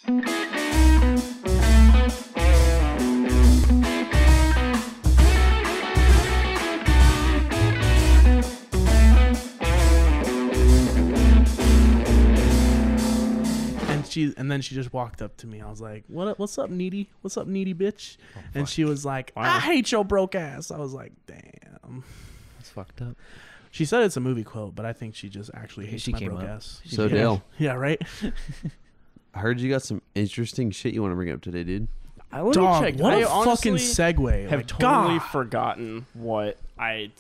And then she just walked up to me. I was like, what's up, needy? What's up, needy bitch? Oh, and she was like, I hate your broke ass. I was like, damn. That's fucked up. She said it's a movie quote, but I think she just actually hates my broke ass. So, Dale. Yeah, right? I heard you got some interesting shit you want to bring up today, dude. What a fucking segue. I have totally forgotten what I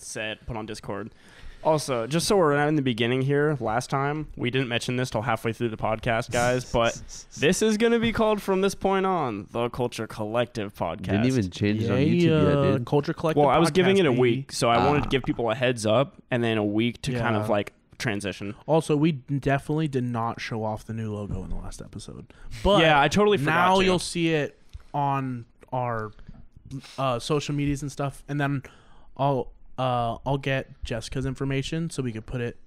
put on Discord. Also, just so we're not in the beginning here, last time, we didn't mention this till halfway through the podcast, guys, but this is going to be called from this point on the Culture Collective Podcast. Didn't even change it on YouTube yet, dude. Culture Collective Well, I was podcast, giving it a week, so I wanted to give people a heads up and then a week to kind of like transition. Also, we definitely did not show off the new logo in the last episode. But yeah, I totally forgot now you'll see it on our social medias and stuff, and then I'll get Jessica's information so we could put it.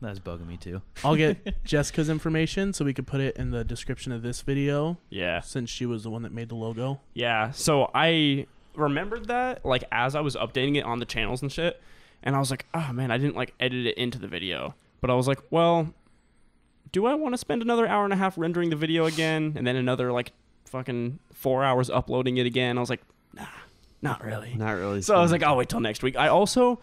That's bugging me too. I'll get Jessica's information so we could put it in the description of this video. Yeah. Since she was the one that made the logo. Yeah. So I remembered that like as I was updating it on the channels and shit, and I was like, oh man, I didn't like edit it into the video. But I was like, well, do I want to spend another hour and a half rendering the video again and then another like fucking 4 hours uploading it again? I was like, nah. Not really. Not really. So I was like, I'll wait till next week. I also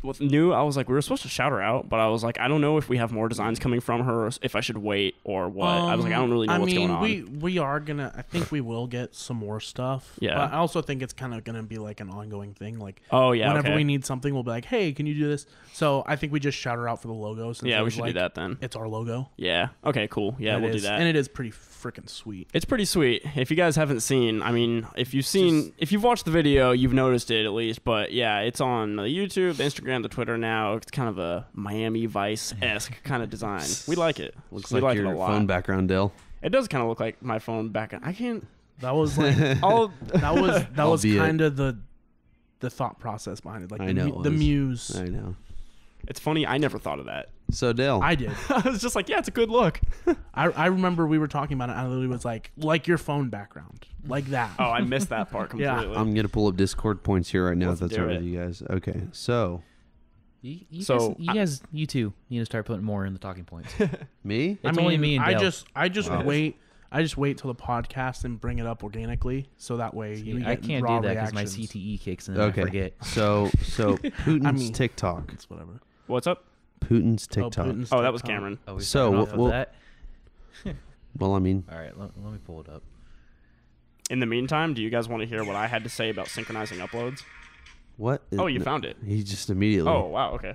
I was like, we were supposed to shout her out, but I was like, I don't know if we have more designs coming from her, or if I should wait or what. I was like, I don't really know what's going on. We are gonna. I think we will get some more stuff. Yeah. But I also think it's kind of gonna be like an ongoing thing. Like, whenever we need something, we'll be like, hey, can you do this? So I think we just shout her out for the logo. Yeah, we should do that then. It's our logo. Yeah. Okay. Cool. Yeah, we'll do that. And it is pretty freaking sweet. It's pretty sweet. If you guys haven't seen, I mean, if you've watched the video, you've noticed it at least. But yeah, it's on the YouTube, the Instagram, the Twitter now. It's kind of a Miami Vice-esque kind of design. We like it. Looks like your phone background, Dale. It does kind of look like my phone background. I can't. That was like that was kind of the thought process behind it. Like the muse. I know. It's funny. I never thought of that. So Dale, I did. I was just like, yeah, it's a good look. I remember we were talking about it. And I literally was like your phone background, like that. Oh, I missed that part completely. Yeah. I'm gonna pull up Discord points here right now. If that's all right with you guys. Okay, so. You two need to start putting more in the talking points. Me? It's only me and Dale. I just wait till the podcast and bring it up organically, so that way you I get can't raw do that because my reactions. CTE kicks in and I forget. So Putin's TikTok. It's whatever. What's up? Putin's TikTok. Oh, that was Cameron. Oh, so that? Well, I mean. All right, let me pull it up. In the meantime, do you guys want to hear what I had to say about synchronizing uploads? What? Oh, you found it. He just immediately. Oh, wow. Okay.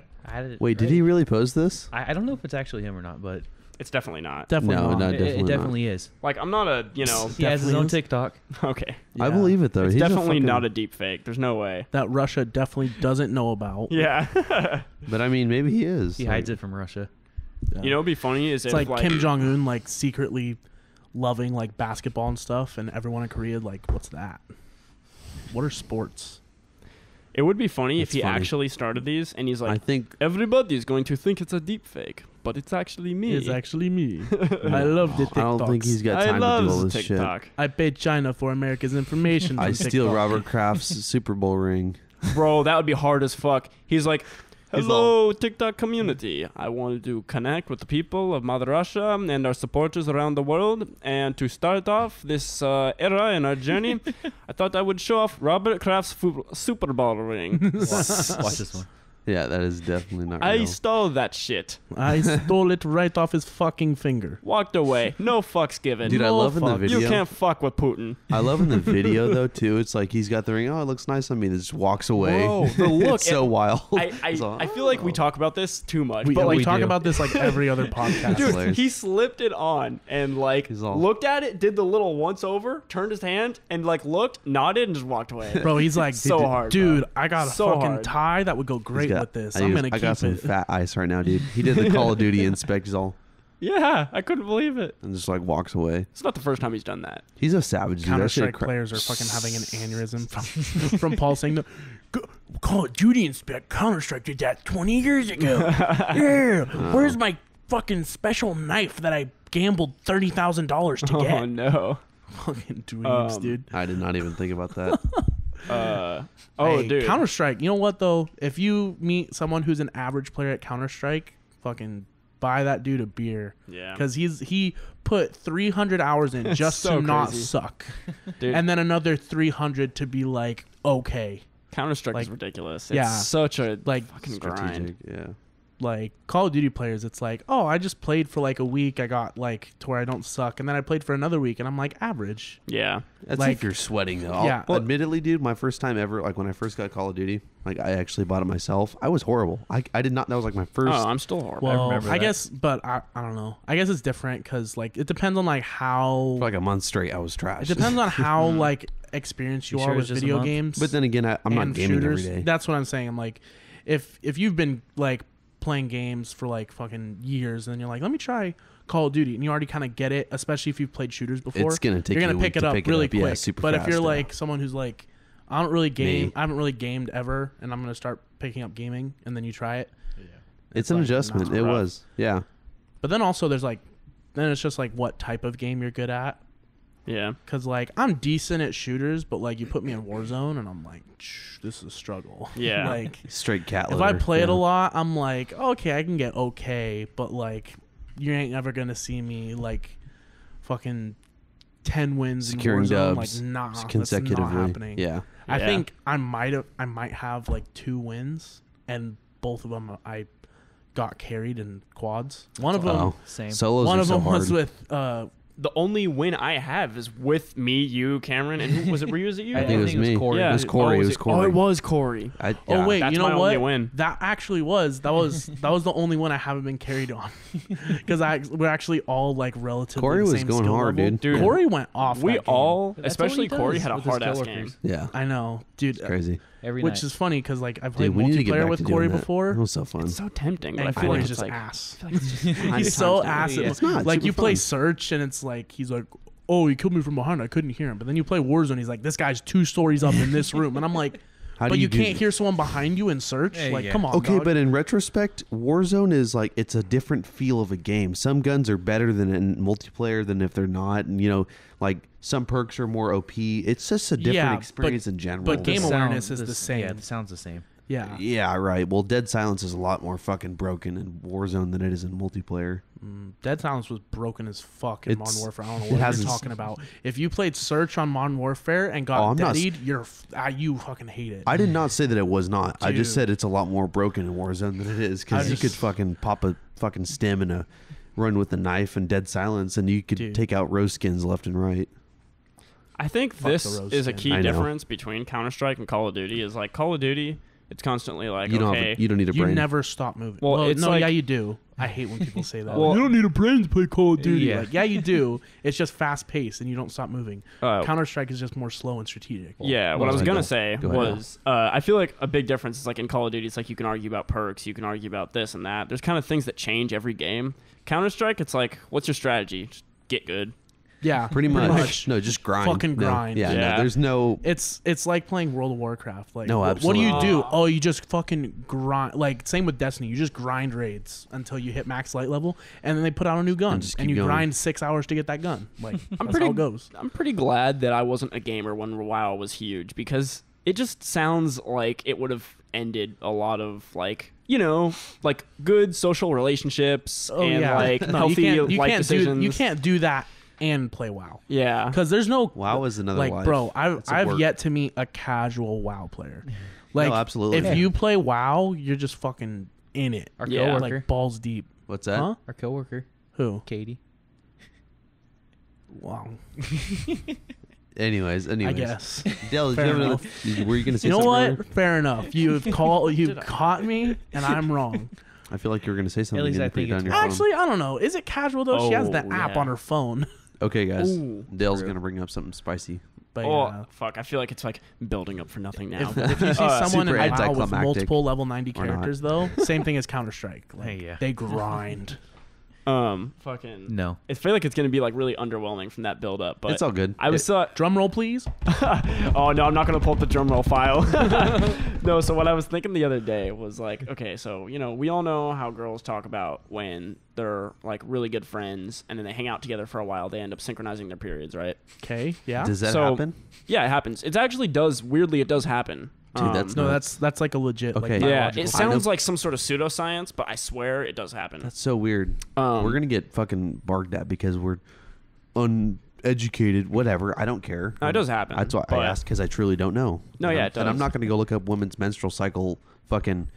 Wait, did he really post this? I don't know if it's actually him or not, but it's definitely not. Definitely not. It definitely is. Like, I'm not a, he has his own TikTok. Okay. Yeah. I believe it, though. It's definitely not a deep fake. There's no way. That Russia definitely doesn't know about. Yeah. But, I mean, maybe he is. He hides it from Russia. Yeah. You know what would be funny is it's like Kim Jong-un, like, secretly loving, like, basketball and stuff, and everyone in Korea, like, what's that? What are sports? It would be funny if he actually started these and he's like, I think everybody's going to think it's a deep fake, but it's actually me. It's actually me. I love the TikToks. I don't think he's got time to do all this TikTok. shit. I paid China for America's information. I steal Robert Kraft's Super Bowl ring. Bro, that would be hard as fuck. He's like, hello, TikTok community. I wanted to connect with the people of Mother Russia and our supporters around the world. And to start off this era in our journey, I thought I would show off Robert Kraft's Super Bowl ring. Watch this one. Yeah, that is definitely not real. I stole that shit. I stole it right off his fucking finger. Walked away. No fucks given. Dude, I love in the video. You can't fuck with Putin. I love in the video, though, too. It's like he's got the ring. Oh, it looks nice on me. Then just walks away. Whoa, the look. It's so wild. I feel like we talk about this too much. We like, talk about this like every other podcast. Dude, he slipped it on and like looked at it, did the little once over, turned his hand and like looked, nodded, and just walked away. Bro, he's like, so hard. Dude, bro. I got a fucking tie that would go great with this. I got some fat ice right now, dude. He did the Call of Duty inspect. He's all. Yeah, I couldn't believe it. And just like walks away. It's not the first time he's done that. He's a savage, dude. Counterstrike players are fucking having an aneurysm from Paul saying, Call of Duty inspect. Counterstrike did that 20 years ago. Yeah, where's my fucking special knife that I gambled $30,000 to get. Oh no. Fucking dweebs, dude. I did not even think about that. Hey, dude. Counterstrike. You know what though? If you meet someone who's an average player at Counterstrike, fucking buy that dude a beer. Yeah. Because he put 300 hours in just so to not crazy. suck, Dude. and then another 300 to be like okay. Counter-Strike Like, is ridiculous. It's yeah. such a Like, fucking grind. Strategic, yeah. Like Call of Duty players, it's like, oh, I just played for like a week. I got like to where I don't suck, and then I played for another week, and I'm like average. Yeah. That's Like- if you're sweating though. Yeah. Well, admittedly, dude, my first time ever, like when I first got Call of Duty, like I actually bought it myself. I was horrible. I did not. That was like my first. Oh, I'm still horrible. Well, remember I that. guess, but I don't know. I guess it's different because like it depends on like how. for like a month straight, I was trash. It depends on how like experienced you You are sure with it's just a video month? games. But then again, I'm not and gaming shooters. every day. That's what I'm saying. I'm like, if you've been like playing games for like fucking years, and then you're like, let me try Call of Duty, and you already kind of get it, especially if you've played shooters before. It's gonna take you're you gonna a pick week it to up pick it really up. Yeah, quick. super but if you're fast, like someone who's like, I don't really game. Me. I haven't really gamed ever, and I'm gonna start picking up gaming, and then you try it. It's an like, adjustment. nah. It was. Yeah. But then also there's like, then it's just like what type of game you're good at. Yeah. Cause like I'm decent at shooters, but like you put me in Warzone, and I'm like, this is a struggle. Yeah. Like Straight cat if litter. I play it yeah. a lot, I'm like, okay, I can get okay, but like you ain't ever gonna see me like fucking 10 wins Securing in Warzone. dubs Like nah, that's consecutively. not happening. Yeah. I Yeah. think I might have like 2 wins, and both of them I got carried in quads. One of them, Oh, Same. solos one are of so them hard. was with The only win I have is with me, you, Cameron, and who was it? Was it you? I think it was me. Corey. Yeah. It was Corey. Oh, It was Corey. Oh, it was Corey. I, Oh yeah. wait, That's you know my what? only win. That actually was that was the only one I haven't been carried on, because we're actually all like relatively. Corey the was same going skill hard, level. dude. Corey went off. We that game. all, That's especially what he Corey, does had a with his hard ass coworkers. game. Yeah. I know, dude. It's crazy. Every Which night. is funny because like I've played Dude, we need to get multiplayer back with to Corey doing that. before. It was so fun. It's so tempting, but And I feel like Corey's it's just like ass. I feel like it's just behind He's the so times now. ass. Yeah. It's not. Like super you play fun. Search, and it's like he's like, oh, he killed me from behind. I couldn't hear him. But then you play Warzone. He's like, this guy's 2 stories up in this room, and I'm like, How do but you do can't that? hear someone behind you in Search. Hey, Like, yeah. come on. Okay, dog. but in retrospect, Warzone is like it's a different feel of a game. Some guns are better than in multiplayer than if they're not, and you know, like some perks are more OP. It's just a different Yeah, experience in general. but game The awareness sound- is the same. Yeah, the sound's the same. yeah. Yeah, right. Well, Dead Silence is a lot more fucking broken in Warzone than it is in multiplayer. Dead Silence was broken as fuck in It's- Modern Warfare. I don't know it what you're hasn't- talking about. If you played Search on Modern Warfare and got I'm not s- deadied, you fucking hate it. I did not say that it was not. I just Dude. said it's a lot more broken in Warzone than it is I because you could just- fucking pop a fucking stem and a run with a knife and Dead Silence, and you could Dude. take out rose skins left and right. I think Fuck this the rose is a skin. key I know. difference between Counter-Strike and Call of Duty. Is like Call of Duty, it's constantly like, You don't okay, have, you don't need a You brain. never stop moving. Well, it's no, like- yeah, you do. I hate when people say that. Well- you don't need a brain to play Call of Duty. Yeah. Like, yeah, you do. It's just fast paced and you don't stop moving. Counter Strike is just more slow and strategic. Yeah, what Well, I was go gonna ahead. say Go ahead. was I feel like a big difference is like in Call of Duty, it's like you can argue about perks, you can argue about this and that. There's kind of things that change every game. Counter-Strike, it's like, what's your strategy? Just get good. Yeah, Pretty much. No, just grind. Fucking No. grind. Yeah, Yeah. no, there's no. It's like playing World of Warcraft. Like, No, what do you absolutely. do? Oh, you just fucking grind. Like, same with Destiny. You just grind raids until you hit max light level, and then they put out a new gun, And just and keep you going. grind 6 hours to get that gun. Like, that's pretty- how it goes. I'm pretty glad that I wasn't a gamer when WoW was huge because it just sounds like it would have ended a lot of like, you know, like good social relationships and like No, healthy you life can't decisions. you can't do that and play WoW. Yeah. Because there's no WoW is another like, life. bro. It's a I've work. yet to meet a casual WoW player. Like, absolutely. If Yeah. you play WoW, you're just fucking in it. Our Yeah. coworker. Like balls deep. What's that? Huh? Our coworker, Who? Katie. Wow. Anyways, I guess. Dale, did Fair you have enough. were you gonna say You know something? what? earlier? Fair enough. You've caught me, and I'm wrong. I feel like you were gonna say something. least and I you put it think down it's your phone. Actually, I don't know. Is it casual though? She has the Oh, app yeah. on her phone. Okay, guys. Ooh, Dale's true. gonna bring up something spicy. But Oh, yeah. fuck. I feel like it's like building up for nothing now. If you see someone in super WoW with anticlimactic. multiple level 90 Or not. characters, though, same thing as Counter Strike. Like, Hey, yeah. They grind. Fucking No. I feel like it's gonna be like really underwhelming from that build up, but It's all good. I was Drum roll, please. oh no, I'm not gonna pull up the drum roll file. No, so what I was thinking the other day was like, okay, so we all know how girls talk about when they're like really good friends and then they hang out together for a while, they end up synchronizing their periods, right? Okay, yeah. Does that happen? Yeah, it happens. It actually does. Weirdly, it does happen. Dude, that's No, nuts. that's like a legit. Okay. Like, Yeah, biological it fact. sounds like some sort of pseudoscience, but I swear it does happen. That's so weird. Um, We're gonna get fucking barked at because we're uneducated. Whatever. I don't care. No, it does happen, That's why but- I asked because I truly don't know. No, And yeah, I'm- it And I'm does. not gonna go look up women's menstrual cycle fucking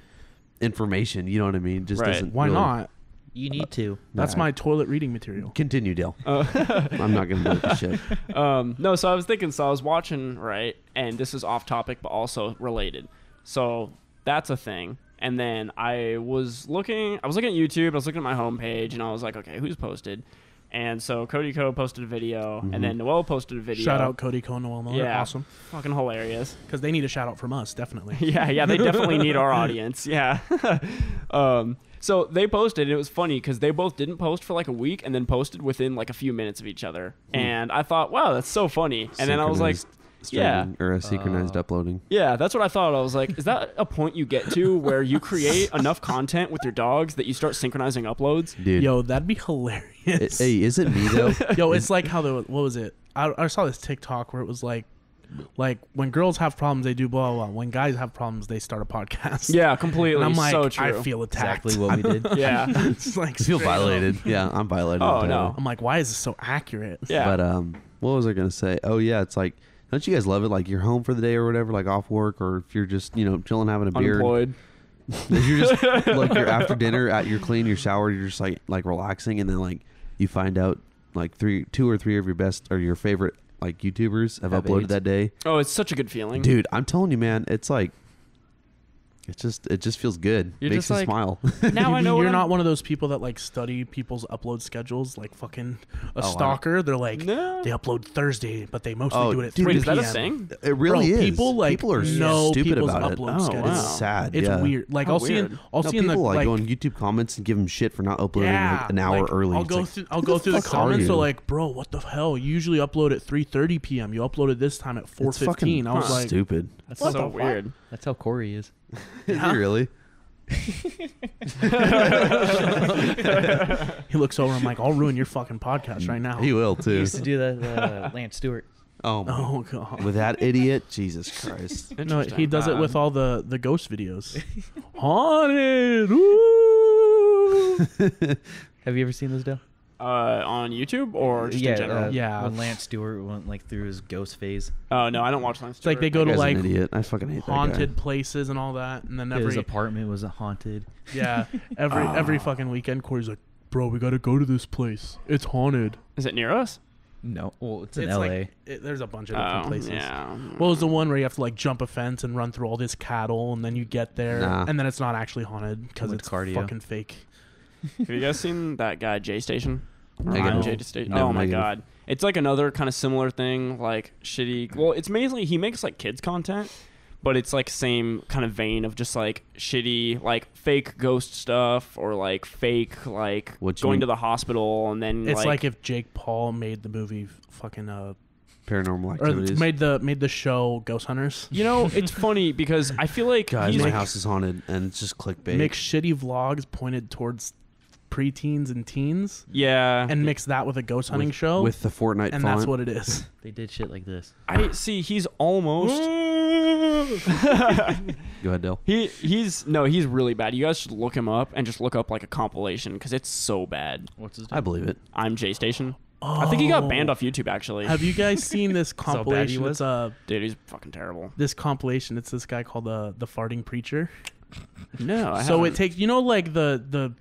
information. You know what I mean? Just Right. doesn't. Why really- not? You need to. That's Nah. my toilet reading material. Continue, Dale. I'm not gonna do this shit. No, so I was thinking, so I was watching, right, and this is off topic, but also related. So that's a thing. And then I was looking at YouTube, I was looking at my homepage, and I was like, okay, who's posted? And so Cody Co posted a video, and then Noel posted a video. Shout out Cody Cohn, Noel Miller. Yeah. Awesome. Fucking hilarious. Because they need a shout out from us, definitely. Yeah, they definitely need our audience. Yeah. So they posted, and it was funny because they both didn't post for like a week and then posted within like a few minutes of each other. And I thought, wow, that's so funny. And then I was like, Synchronized streaming or a synchronized uploading. yeah, that's what I thought. I was like, is that a point you get to where you create enough content with your dogs that you start synchronizing uploads? Dude. Yo, that'd be hilarious. Hey, is it me though? Yo, it's like how what was it? I saw this TikTok where it was like when girls have problems, they do blah, blah, blah. When guys have problems, they start a podcast. Yeah, completely. And I'm like, so true. I feel attacked. Exactly what we did. Yeah. It's like I feel straight up. violated. Yeah, I'm violated. Oh, entirely. no. I'm like, why is this so accurate? Yeah. But what was I gonna say? Oh yeah, it's like, don't you guys love it? Like you're home for the day or whatever, like off work, or if you're just chilling having a beer. Unemployed. If you're just like you're after dinner, you're clean, you're showered, you're just like relaxing, and then like you find out like 2 or 3 of your best or your favorite like YouTubers have uploaded AIDS. that day. Oh, it's such a good feeling. Dude, I'm telling you, man, it's like it just feels good. You're Makes just you like, smile. Now I know You're what not I'm- one of those people that like study people's upload schedules, like fucking a I- stalker. They're like, No. they upload Thursday, but they mostly Oh, do it at dude, 3 Wait, is that p.m. a thing? It really Bro, is. people are know stupid people's about it. upload Oh, schedules. wow. It's sad. It's yeah. weird. Like How I'll see weird. in No, the people like go on YouTube comments and give them shit for not uploading like an hour like, early. I'll It's go like, through. I'll go through the fuck are comments. you? They're like, bro, what the hell? You usually upload at 3:30 p.m. You uploaded this time at it's 4:15. fucking I was like, stupid. That's so the fuck? weird. That's how Corey is. Is it really? he looks over. I'm like, I'll ruin your fucking podcast right now. He will He too. used to do that, Lance Stewart. Oh, my. Oh god. With that idiot, Jesus Christ. No, Interesting. he does it with all the ghost videos. Haunted. Ooh. Have you ever seen those, Dale? On YouTube or just in general? Yeah. When Lance Stewart went like through his ghost phase. Oh no, I don't watch Lance It's like they Stewart. go to That guy's like an idiot. I fucking hate haunted places and all that, and then His every apartment was haunted. every fucking weekend, Corey's like, bro, we gotta go to this place. It's haunted. Is it near us? No, well, it's in It's L.A. like there's a bunch of different places. Yeah. What was the one where you have to like jump a fence and run through all this cattle, and then you get there, Nah. and then it's not actually haunted because much it's cardio. fucking fake. Have you guys seen that guy J Station? Negative. J Station. No, Oh my negative. god, it's like another kind of similar thing, like shitty. Well, it's mainly he makes like kids content, but it's like same kind of vein of just like shitty, like fake ghost stuff or like fake like What you going mean? to the hospital and then It's like if Jake Paul made the movie fucking Paranormal or activities. made the show Ghost Hunters. you know, it's funny because I feel like Guys, he's my house is haunted, and it's just clickbait. Make shitty vlogs pointed towards preteens and teens, yeah. and mix that with a ghost hunting show, with the Fortnite and font. that's what it is. They did shit like this. I see. He's almost. Go ahead, Dale. He's really bad. You guys should look him up and just look up like a compilation because it's so bad. What's his I believe it. I'm J Station. I think he got banned Oh. off YouTube actually. Have you guys seen this how bad he compilation? was? It's Dude, he's fucking terrible. this compilation. It's this guy called the farting preacher. No, I So haven't. it takes like the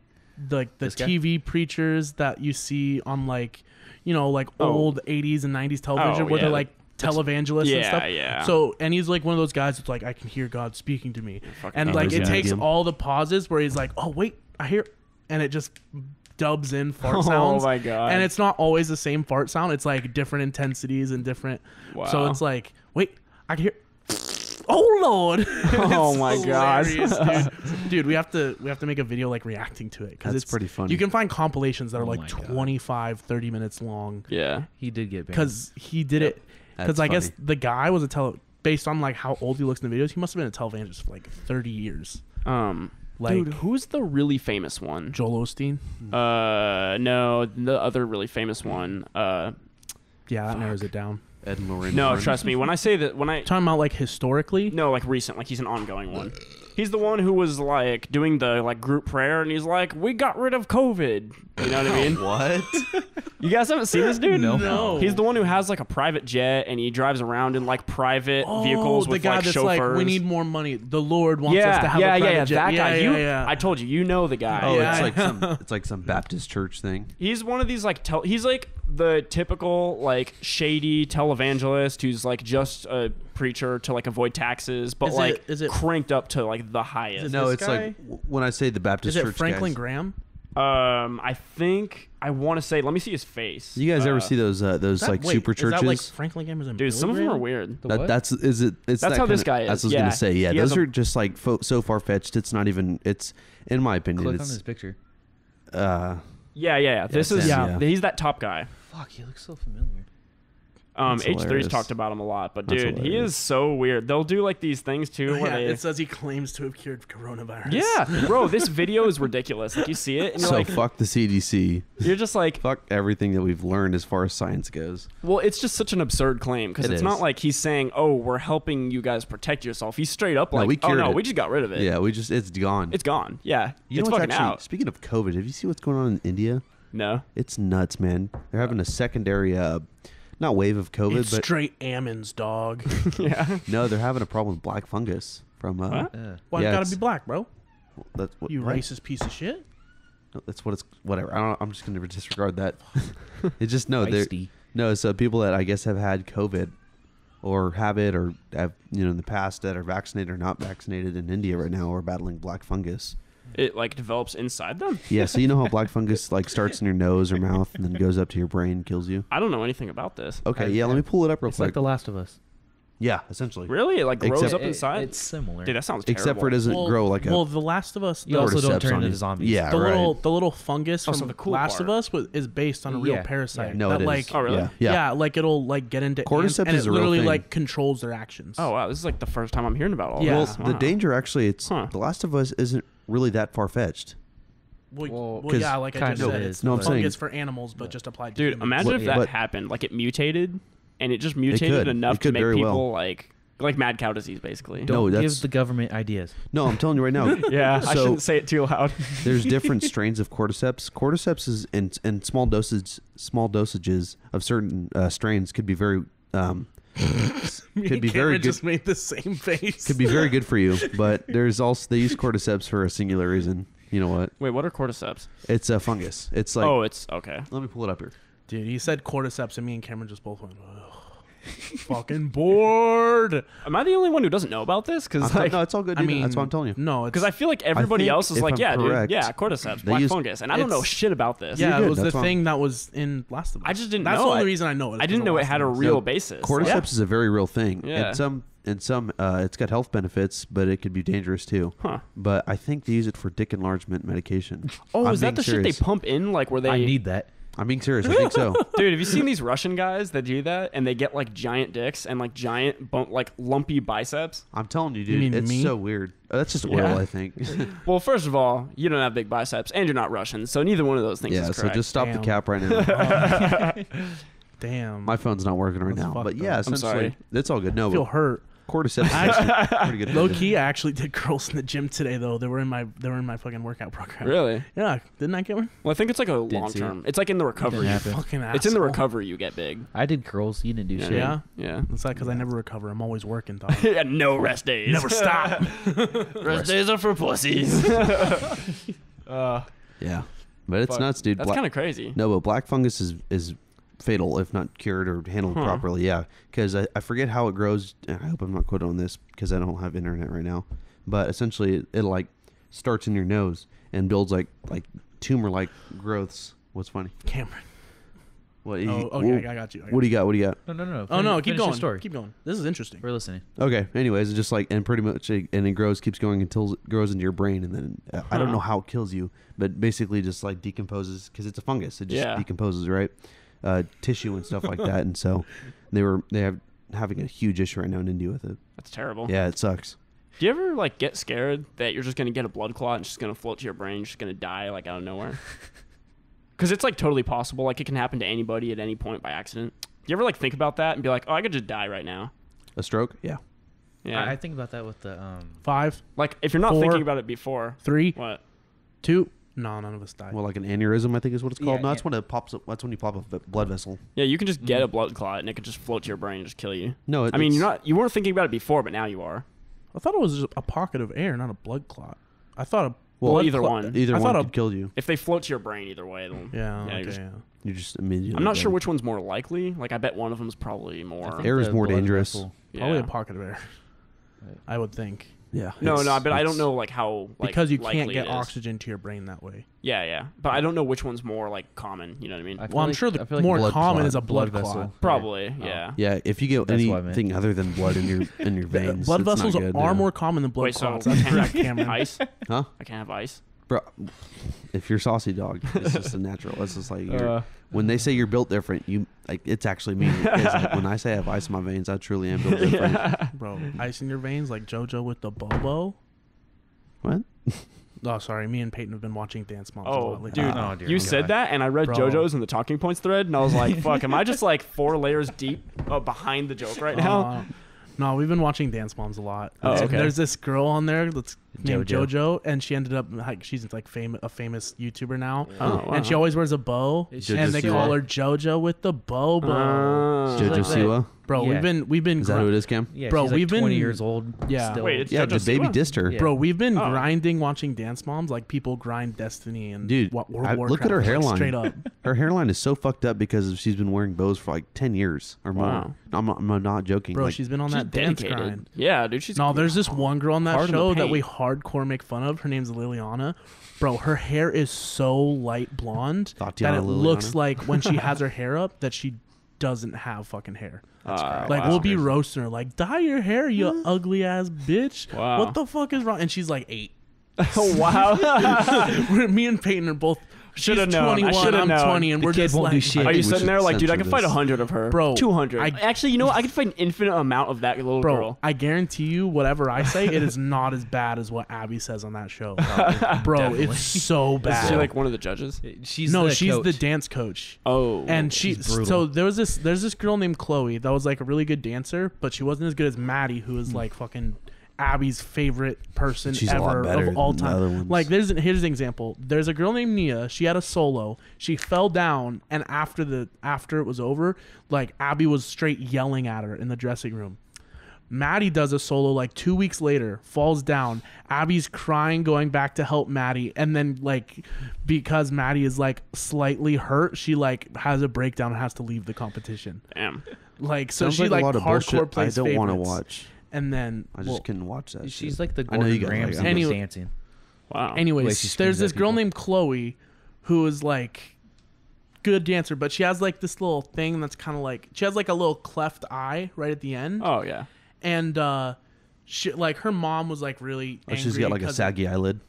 This guy? TV preachers that you see on like like Oh. old 80s and 90s television Oh, where yeah. they're like televangelists and Yeah, stuff. yeah. So and he's like one of those guys that's like, I can hear God speaking to me. fucking And Oh, like he's it a takes medium. all the pauses where he's like, oh wait, I hear, and it just dubs in fart Oh sounds. my god. And it's not always the same fart sound. It's like different intensities and different. So Wow. it's like, wait, I can hear. Oh Lord! Oh It's my God. hilarious, dude. We have to make a video like reacting to it because That's it's pretty funny. You can find compilations that are Oh like my God. 25, 30 minutes long Yeah. He did get banned. because he did it. Because That's I guess funny. the guy was based on like how old he looks in the videos. He must have been a televangelist for like 30 years. Like Dude, who's the really famous one? Joel Osteen. No, the other really famous one. Yeah, that narrows it down. Ed and Lorraine. No, Warren. trust me. When I say that, Talking about like historically. no, like recent, like he's an ongoing one. He's the one who was like doing the like group prayer, and he's like, "We got rid of COVID." You know what I mean? What? You guys haven't seen this dude? No. He's the one who has like a private jet, and he drives around in like private vehicles the with guy like that's chauffeurs. like, we need more money. The Lord wants yeah, us to have yeah, a private yeah, jet. that guy. Yeah. I told you, you know the guy. Oh, Yeah. it's like some Baptist church thing. He's one of these like he's like the typical like shady televangelist who's like just a preacher to like avoid taxes, but Is it cranked up to like the highest. No, this it's guy? like when I say the Baptist Is it church Franklin guys. Graham? I think I want to say. Let me see his face. You guys ever see those like super Is churches? that like Franklin Graham? Is in Dude, some of them are Billy weird. The what? That's it's That's that how this kinda- guy is. That's what I was Yeah. gonna say. Yeah, He has those a- are just like so far fetched. It's not even. It's in my opinion. Click on it's his picture. Yeah. This is Sam, he's that top guy. Fuck, he looks so familiar. That's H3's hilarious. talked about him a lot, but That's dude, he hilarious. is so weird. They'll do like these things too where Yeah, they it says he claims to have cured coronavirus. Yeah, bro, this video is ridiculous. Like you see it and you're So like fuck the CDC. you're just like, Fuck everything that we've learned as far as science goes. well, it's just such an absurd claim because It it's is. not like he's saying, "Oh, we're helping you guys protect yourself." He's straight up No, like, we "Oh cured no, it. we just got rid of it. Yeah, it's gone. It's gone. Yeah, You it's know what's fucking actually, out." Speaking of COVID, have you seen what's going on in India? No, It's nuts, man. They're having a secondary, not wave of COVID, It's but straight Ammons, dog. yeah. no, they're having a problem with black fungus from. What? Why Yeah, it gotta it's- be black, bro? That's what You what? racist piece of shit. No, that's what it's. Whatever. I don't. I'm just gonna disregard that. It's just no. They're Feisty. no. So people that I guess have had COVID, or have it, or have in the past that are vaccinated or not vaccinated in India right now are battling black fungus. It like develops inside them. Yeah. So you know how black fungus like starts in your nose or mouth and then goes up to your brain, kills you. I don't know anything about this. Okay. Yeah. Let me pull it up real It's quick. like The Last of Us. Yeah. Essentially. Really? It like grows Except- up inside. It's similar. Dude, that sounds terrible. Except for it doesn't grow like a. Well, The Last of Us. You also don't cordyceps turn on into you. zombies. Yeah. The right. little fungus Oh, from so the cool Last of part. Us is based on a real Yeah. parasite. No, that, it is. like, Oh, really? Yeah. yeah, like it'll like get into Cordyceps ants, and is it a real literally thing. like controls their actions. Oh wow, this is like the first time I'm hearing about all Yeah. this. Well, the Wow. danger actually, it's Huh. The Last of Us isn't really that far fetched. Well, 'cause- yeah, like I kind just of said, is, it's No, I'm fungus saying- for animals, but just applied to Dude, humans. imagine if that But- happened. Like it mutated, and it just mutated could. enough It to could make very people well. like mad cow disease, basically. No, Don't that's- give the government ideas. No, I'm telling you right now. Yeah, I So- shouldn't say it too loud. There's different strains of cordyceps. Cordyceps is in small dosages of certain strains could be very Me could and be very Cameron good. just made the same face. Could be very good for you, but there's also they use cordyceps for a singular reason. You know what? Wait, what are cordyceps? It's a fungus. It's like Oh, it's okay. let me pull it up here. Dude, he said cordyceps, and me and Cameron just both went, ugh. Fucking bored. Am I the only one who doesn't know about this? Because No, like, it's all good. I Dude. mean, that's what I'm telling you. No, it's because I feel like everybody think else is if like, I'm yeah, correct, dude, yeah, cordyceps, they black use- fungus, and I don't know it's- shit about this. yeah, You're it was good, the that's thing that was in Last of Us. I just didn't That's know. the only I- reason I know it. I didn't know it had a real basis. Cordyceps is a very real thing. Yeah. And some it's got health benefits, but it could be dangerous too. Huh. But I think they use it for dick enlargement medication. Oh, I'm is that being the serious. shit they pump in? Like where they I need that. I'm being serious. I think so. Dude, have you seen these Russian guys that do that and they get like giant dicks and like giant like lumpy biceps? I'm telling you, You dude. mean It's me? so weird. That's just oil, Yeah. I think. Well, first of all, you don't have big biceps and you're not Russian, so neither one of those things yeah. is So correct. just stop the Damn. cap right now. Damn. My phone's not working right That's now. fucked But up. yeah, I'm essentially, sorry. it's all good. No, I feel but hurt. cordyceps is actually pretty good. Low key, I actually did curls in the gym today though. They were in my fucking workout program. Really? Yeah, didn't I get one? Well, I think it's like a long see term. It's like in the recovery. Didn't happen. Fucking It's in the asshole. recovery you get big. I did curls. You didn't do shit. Yeah? Yeah. It's like because I never recover. I'm always working, dog. Yeah, no rest days. Never stop. Rest days are for pussies. Yeah, but it's Fuck. nuts, dude. That's kind of crazy. No, but black fungus is fatal if not cured or handled Huh. properly. Yeah, because I forget how it grows. And I hope I'm not quoted on this because I don't have internet right now. But essentially, it like starts in your nose and builds like tumor like growths. What's funny? Cameron. What? Oh, okay, I got you. What do you got? What do you got? No. Oh no, keep Finish your going. story. Keep going. This is interesting. We're listening. Okay. Anyways, it's just like, and pretty much, and it grows, keeps going until it grows into your brain, and then I don't know how it kills you, but basically just like decomposes because it's a fungus. It just decomposes, right? Tissue and stuff like that, and so they have having a huge issue right now in India with it. That's terrible. Yeah, it sucks. Do you ever like get scared that you're just gonna get a blood clot and it's just gonna float to your brain, you're just gonna die like out of nowhere? Because it's like totally possible. Like it can happen to anybody at any point by accident. Do you ever like think about that and be like, oh, I could just die right now? A stroke? Yeah. Yeah. I think about that with the 5, like if you're not 4, thinking about it before. 3, What? 2. No, none of us died. Well, like an aneurysm, I think is what it's called. Yeah, No, that's when it pops up. That's when you pop a blood vessel. Yeah, you can just get a blood clot and it could just float to your brain and just kill you. No, I mean you weren't thinking about it before, but now you are. I thought it was just a pocket of air, not a blood clot. I thought either one. Either one could kill you. If they float to your brain either way, then You just immediately. I'm not sure dead. which one's more likely. Like I bet one of them's probably more. Air is more dangerous. Probably Yeah. a pocket of air. I would think. Yeah. No, but I don't know like how like, Because you can't likely get it is. oxygen to your brain that way. Yeah. But I don't know which one's more like common. You know what I mean? I feel Well, I'm like- sure I the feel like more blood common clot. is a blood Blood clot. vessel. Probably. Yeah. Yeah, if you get That's what I meant. anything other than blood in your veins, Blood it's not vessels good, are yeah. more common than blood Wait, so clots. That's can correct, I Cameron. ice? Huh? I can't have ice. Bro, if you're saucy dog, it's just a natural. It's just like when they say you're built different, you like it's actually me. It's like, when I say I have ice in my veins, I truly am built different. Bro, ice in your veins like JoJo with the Bobo. What? Oh, sorry. Me and Peyton have been watching Dance Moms a Oh, lot lately. dude, Oh, dear you God. said that, and I read Bro. JoJo's in the talking points thread, and I was like, "Fuck, am I just like 4 layers deep behind the joke right now?" No, we've been watching Dance Moms a lot. Oh, There's- okay. There's this girl on there that's named JoJo. JoJo, and she ended up like she's like a famous YouTuber now, Oh, wow. and she always wears a bow, Is she and they Siwa? call her JoJo with the Bobo. Jojo like that. Siwa? Bro, Yeah. we've been Is that who it is, Cam? Yeah, Bro, she's like we've 20 been- years old. Yeah. Still. Wait, it's Yeah, JoJo the baby Siwa? dissed her. Yeah. Bro, we've been Oh. grinding watching Dance Moms like people grind Destiny and Dude, World look at Warcraft, her like, hairline. straight up. Her hairline is so fucked up because she's been wearing bows for like 10 years or more. Wow. I'm not joking. Bro, like, she's been on She's that dance dedicated. grind. Yeah, dude, she's No, there's this one girl on that Hard in the show that paint. we hardcore make fun of. Her name's Liliana. Bro, her hair is so light blonde Tatiana that it Liliana. looks like when she has her hair up that she doesn't have fucking hair. Like wow. we'll be roasting her, like dye your hair, you ugly ass bitch. Wow. What the fuck is wrong? And she's like 8. Oh, wow. Me and Peyton are both. Shoulda She's known. I 21, shoulda I'm known. 20, and The we're kid just won't like, do shit. Are you we sitting should there like, dude, I censor could fight this. 100 of her. Bro, 200. Actually, you know what? I could fight an infinite amount of that little Bro, girl. I guarantee you, whatever I say, it is not as bad as what Abby says on that show. Bro, Definitely. it's so Is bad. she like one of the judges? She's No, the she's coach. the dance coach. Oh. And she's brutal. so there's this girl named Chloe that was like a really good dancer, but she wasn't as good as Maddie, who is like fucking Abby's favorite person She's a lot ever better of all than the other time. ones. Like here's an example. There's a girl named Nia. She had a solo. She fell down, and after it was over, like Abby was straight yelling at her in the dressing room. Maddie does a solo like 2 weeks later, falls down. Abby's crying, going back to help Maddie, and then like because Maddie is like slightly hurt, she like has a breakdown and has to leave the competition. Damn. Like so, Sounds she like like a lot of hardcore bullshit I plays don't want to favorites. watch. And then I just couldn't watch that. She's shit. like the I know you Gordon guys like Ramsay it. of Anyway- dancing. Wow. Way anyways, she there's screams this at girl people. named Chloe who is like good dancer, but she has like this little thing that's kind of like she has like a little cleft eye right at the end. Oh, yeah. And she like her mom was like really Oh, angry. she's got like a 'cause- saggy eyelid.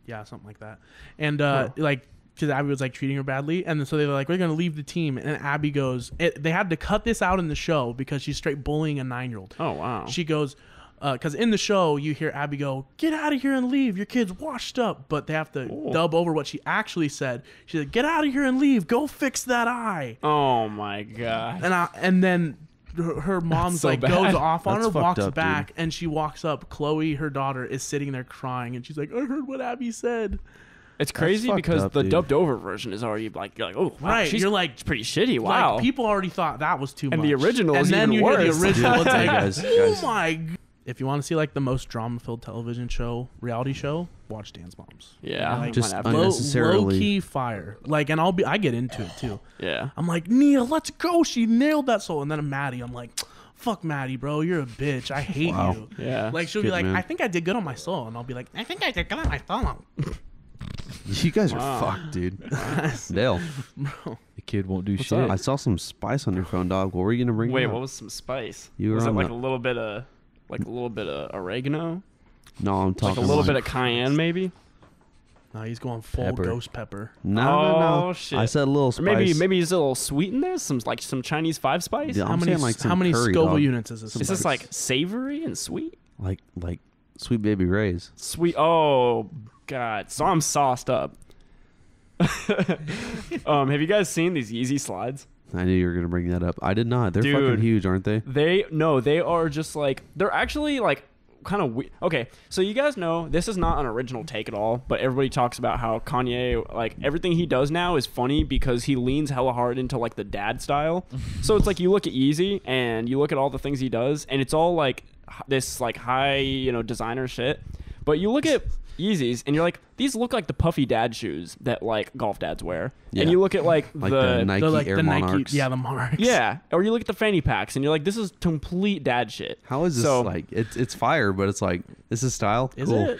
Yeah, something like that. And like because Abby was like treating her badly, and then so they were like, we're gonna leave the team. And Abby goes, they had to cut this out in the show because she's straight bullying a 9-year-old. Oh, wow. She goes, because in the show you hear Abby go, "Get out of here and leave. Your kid's washed up." But they have to dub over what she actually said. She said, "Get out of here and leave. Go fix that eye." Oh, my God. And then her mom's so like bad. goes off on That's her, fucked walks up, back, dude. and she walks up. Chloe, her daughter, is sitting there crying, and she's like, "I heard what Abby said." It's crazy fucked because up, the dude. dubbed over version is already like, you're like, oh, wow, Right, you're like- it's pretty shitty. Wow. Like people already thought that was too much. And the original and is then even you hear worse. the original. It's Hey, like, guys. oh my. If you want to see like the most drama-filled television show, reality show, watch Dance Moms. Yeah. Like, Just might have to. unnecessarily- low key fire. Like, and I get into it too. Yeah. I'm like, Nia, let's go. She nailed that soul. And then Maddie, I'm like, fuck Maddie, bro. You're a bitch. I hate Wow. you. Yeah. Like she'll be Good like, man. I think I did good on my soul, and I'll be like, I think I did good on my soul. You guys are fucked, dude. Dale. The kid won't do shit. I saw some spice on your phone, dog. What were you gonna bring? Wait, what was some spice? You was were it on like the- a little bit of oregano? No, I'm talking Like a little bit of cayenne, maybe. No, he's going full ghost pepper. No. Shit. I said a little spice. Or maybe he's a little sweet in there. Some Chinese 5 spice. Yeah, how I'm many saying like some how many curry, Scoville dog. units is this? Is this like savory and sweet? Like Sweet Baby Ray's. Sweet. Oh God. So I'm sauced up. Have you guys seen these Yeezy slides? I knew you were gonna bring that up. I did not. They're Dude. fucking huge, aren't they? They are just like, they're actually like kind of weird. Okay, so you guys know this is not an original take at all, but everybody talks about how Kanye, like everything he does now is funny because he leans hella hard into like the dad style. So it's like you look at Yeezy and you look at all the things he does and it's all like this like high, you know, designer shit. But you look at Yeezys and you're like, these look like the puffy dad shoes that like golf dads wear. Yeah. And you look at like the Nike like Air the Monarchs. Nike, yeah, the Monarchs. yeah, or you look at the fanny packs and you're like, this is complete dad shit. How is this like? It's fire, but it's like this is style. Is cool. it?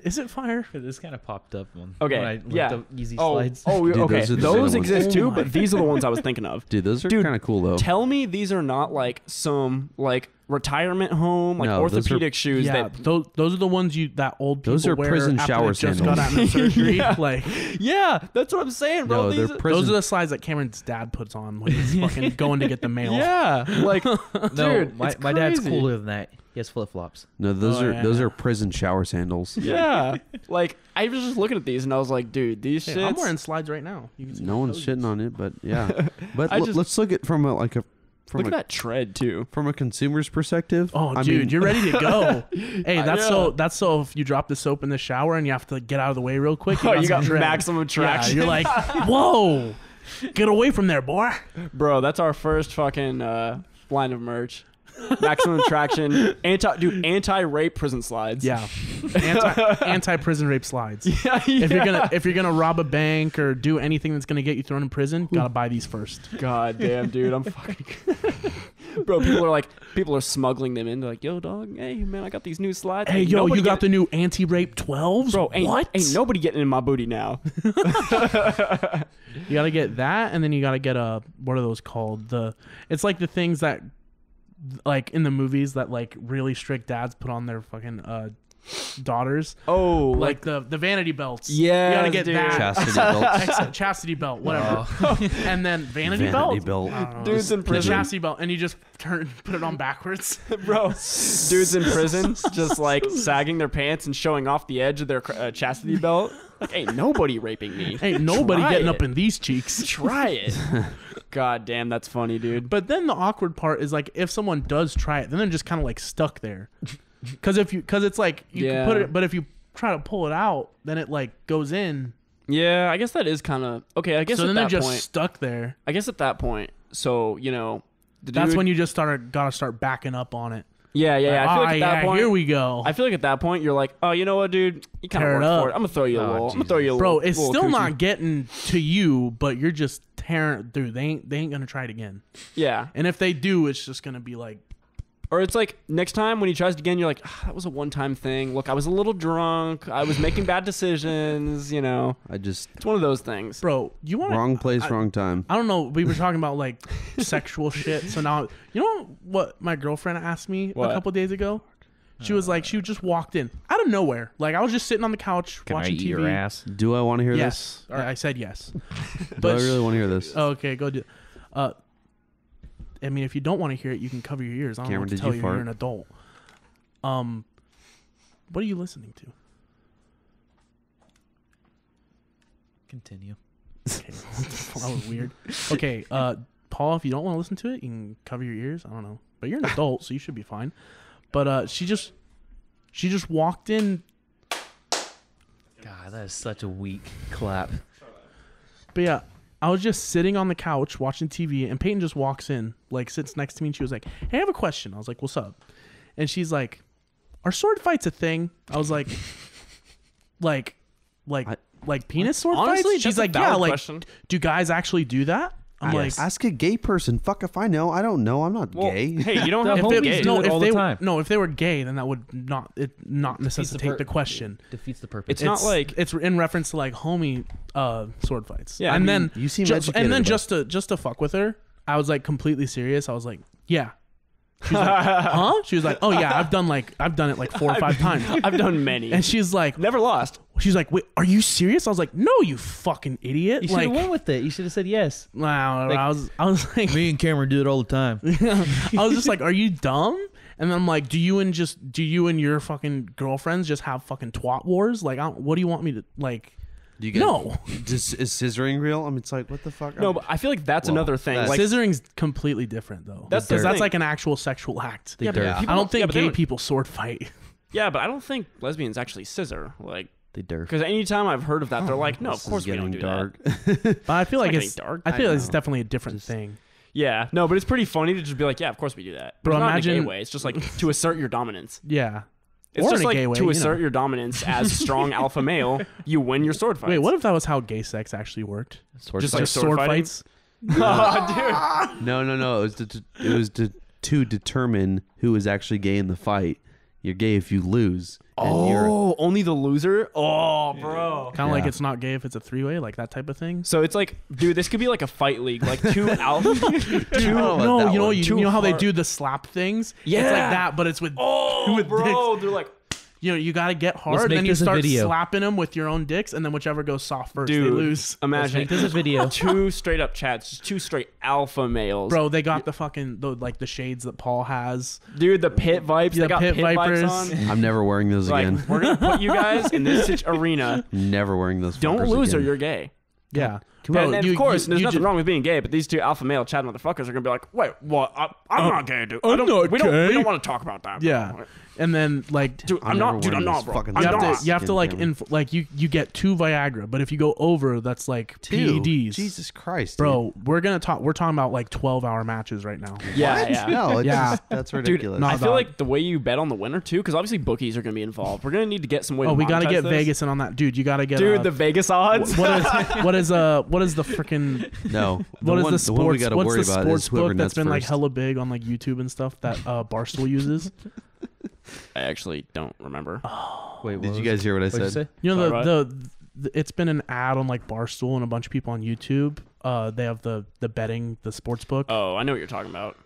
Is it fire? This kind of popped up when Okay, when I looked yeah. up Yeezy Oh, slides. Dude, okay. those are the Those other ones. exist Oh too, my but these are the ones I was thinking of. Dude, those are Dude, kind of cool though. Tell me these are not like some like retirement home, like No, those are- orthopedic shoes Yeah, that. those are the ones that old people Those are wear prison after shower they just sandals. got out of surgery. Yeah. Like Yeah, that's what I'm saying, bro. No, These they're are- prison. those are the slides that Cameron's dad puts on when he's fucking going to get the mail. yeah, like No, dude, my it's dad's crazy. cooler than that. He has flip flops. No, those Oh, are yeah. prison shower sandals. Yeah, like I was just looking at these and I was like, dude, these Hey, shits. I'm wearing slides right now. You can see No my one's toes. shitting on it, but yeah. But I just- let's look at from Look at that tread too. from a consumer's perspective. Oh, I dude, mean, you're ready to go. Hey, know. that's so if you drop the soap in the shower and you have to get out of the way real quick. Oh, you some got tread. maximum Yeah, traction. you're like, whoa, get away from there, boy. Bro, that's our first fucking line of merch. Maximum traction, anti-rape prison slides. Yeah, anti prison rape slides. yeah. If you're gonna rob a bank or do anything that's gonna get you thrown in prison, gotta buy these first. God damn, dude, I'm fucking. Bro, people are smuggling them in. They're like, yo, dog, hey man, I got these new slides. Hey, Ain't yo, nobody you got get- the new anti-rape 12s? Bro, what? ain't nobody getting in my booty now. You gotta get that, and then you gotta get what are those called? It's like the things that, like in the movies that like really strict dads put on their fucking daughters. Oh, Like the vanity belts. Yes, you gotta get dude. that. Chastity belts. Chastity belt, whatever. And then vanity Vanity belt. belt. I don't know. Dudes in The prison. chastity belt, and you just put it on backwards. bro, dudes in prison just like sagging their pants and showing off the edge of their chastity belt. Like, ain't nobody raping me. Ain't nobody Try getting it. up in these cheeks. Try it. God damn, that's funny, dude. But then the awkward part is like if someone does try it, then they're just kind of like stuck there. Because it's like you can put Yeah. it, but if you try to pull it out, then it like goes in. Yeah, I guess that is kind of okay. I guess So at then they're that just point, stuck there. I guess at that point, so you know, the That's dude- when you just gotta start backing up on it. Yeah. I feel like at that point, here we go. I feel like at that point you're like, oh, you know what, dude, you kind of Tear it worked up. for it. I'm gonna throw you a Oh, little. I'm gonna throw you a Bro, little. it's little still coochie. not getting to you, but you're just tearing through. They ain't gonna try it again. Yeah, And if they do, it's just gonna be like, or it's like next time when he tries it again, you're like, that was a one-time thing. Look, I was a little drunk. I was making bad decisions. You know, it's one of those things. bro, you want Wrong place, wrong time. I don't know. We were talking about like sexual shit. So now, you know what my girlfriend asked me What? a couple days ago? She was like, she just walked in out of nowhere. Like I was just sitting on the couch Can I watching eat TV. your ass? Do I want to hear Yes, I said yes. this? Do I But really want to hear this? okay, go do. I mean, if you don't want to hear it, you can cover your ears. I don't Cameron, know what to did tell you you. fart? You're an adult. What are you listening to? Continue. Okay, that was weird. Okay, Paul, if you don't want to listen to it, you can cover your ears. I don't know, but you're an adult, so you should be fine. But she just walked in. God, that is such a weak clap. But yeah, I was just sitting on the couch watching TV, and Peyton just walks in, like sits next to me, and she was like, "Hey, I have a question." I was like, "What's up?" And she's like, "Are sword fights a thing?" I was like, like penis sword Honestly, fights? She's that's a like, "Yeah, valid like, question. do guys actually do that?" I'm like, ask a gay person. Fuck if I know. I don't know. I'm not gay. Hey, you don't have to be gay. If they were gay, then that would not necessitate the question. Defeats the purpose. It's not like it's in reference to like homie sword fights. Yeah, and then you seem just to fuck with her, I was like completely serious. I was like, yeah. She's like, huh? She was like, oh yeah, I've done it like 4 or 5 times. I've done many. And she's like, never lost. She's like, wait, are you serious? I was like, no, you fucking idiot. You should have went with it. You should have said yes. Wow. Like, I was like, me and Cameron do it all the time. I was just like, are you dumb? And then I'm like, do you and your fucking girlfriends just have fucking twat wars? Like, what do you want me to like? Do you get, is scissoring real? I mean, it's like, what the fuck? No, but I feel like that's another thing. Like, scissoring's completely different, though. That's like an actual sexual act. Yeah, I don't think gay people sword fight. Yeah, but I don't think lesbians actually scissor. Like, they derf. Because anytime I've heard of that, they're like, no, of course we don't do that. But I feel like it's dark. I feel like it's definitely a different thing. Yeah, no, but it's pretty funny to just be like, yeah, of course we do that. Bro, not imagine in a gay way. It's just like to assert your dominance. Yeah. It's just like to assert your dominance as strong alpha male, you win your sword fights. Wait, what if that was how gay sex actually worked? Just like sword fights? Oh, dude. No. It was to determine who is actually gay in the fight. You're gay if you lose. Oh, only the loser? Oh, bro. Kind of like it's not gay if it's a 3-way, like that type of thing. So it's like, dude, this could be like a fight league, like two alpha. You know how they do the slap things? Yeah, it's like that, but it's with bro. Dicks. They're like, you gotta get hard, and then you start slapping them with your own dicks, and then whichever goes soft first, they lose. Imagine this is a video. 2 straight up chats, just 2 straight alpha males. Bro, they got the fucking the shades that Paul has. Dude, the pit vipes. They got pit vipers on. I'm never wearing those again. We're gonna put you guys in this arena. Never wearing those. Don't lose or you're gay. Yeah. And of course, there's nothing wrong with being gay, but these 2 alpha male Chad motherfuckers are gonna be like, wait, what? I'm not gay, dude. We don't want to talk about that. Yeah. And then like, dude, I'm not, bro. You have to like you get 2 Viagra, but if you go over, that's like 2 PEDs. Jesus Christ, bro. Dude. We're talking about like 12-hour matches right now. Yeah. No, that's ridiculous. Dude, I feel like the way you bet on the winner too, because obviously bookies are gonna be involved. We're gonna need to get some way. Oh, we gotta get Vegas in on that, dude. You gotta get the Vegas odds. What is the freaking What is the sports? What's the sports book that's been like hella big on like YouTube and stuff that Barstool uses? I actually don't remember. Wait, did you guys hear what I said? You know it's been an ad on like Barstool and a bunch of people on YouTube. They have the betting, the sports book. Oh, I know what you're talking about.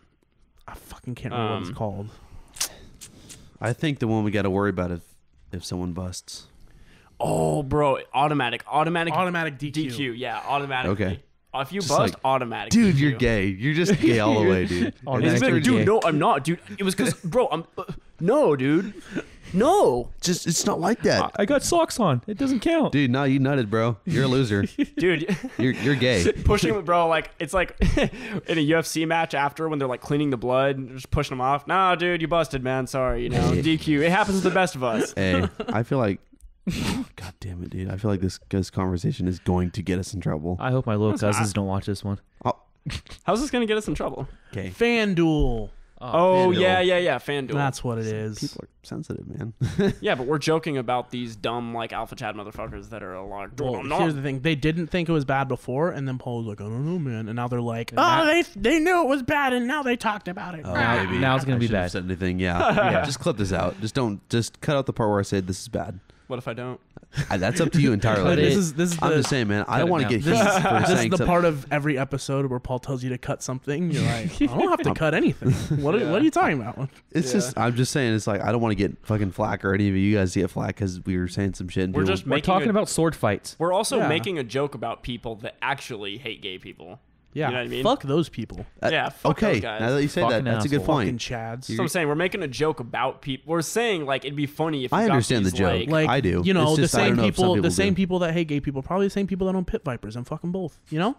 I fucking can't remember what it's called. I think the one we got to worry about if someone busts. Oh, bro, automatic DQ. Yeah, automatic. Okay. If you bust, automatic. Dude, you're gay. You're just gay all the way, dude. Dude, no, I'm not, dude. It was because, bro, no, dude. No. It's not like that. I got socks on. It doesn't count. Dude, no, you nutted, bro. You're a loser. Dude. You're gay. Pushing him, bro, like, it's like in a UFC match after when they're like cleaning the blood, just pushing them off. Nah, dude, you busted, man. Sorry, DQ. It happens to the best of us. Hey, I feel like, God damn it, dude. I feel like this conversation is going to get us in trouble. I hope my little cousins don't watch this one. Oh. How's this going to get us in trouble? Okay. FanDuel. Oh, FanDuel. yeah, FanDuel. That's what it is. People are sensitive, man. Yeah, but we're joking about these dumb, like, alpha Chad motherfuckers that are like, here's the thing. They didn't think it was bad before, and then Paul was like, I don't know, man. And now they're like, they knew it was bad, and now they talked about it. Oh, maybe. Now it's going to be bad. Said anything, yeah. Just clip this out. Just cut out the part where I said this is bad. What if I don't? That's up to you entirely. This is I'm just saying, man. I don't want to get heat for saying This is the part of every episode where Paul tells you to cut something. You're like, I don't have to cut anything. What are you talking about? It's just, I'm just saying, it's like, I don't want to get fucking flack or any of you guys get flack because we were saying some shit. And we're talking about sword fights. We're also making a joke about people that actually hate gay people. Yeah, you know what I mean? Fuck those people. Fuck those guys. Now that you say that, that's a good point. Chads. So I'm saying we're making a joke about people. We're saying like it'd be funny if I understand the joke. Like I do. You know, the same people that hate gay people, probably the same people that own pit vipers and fucking both. You know.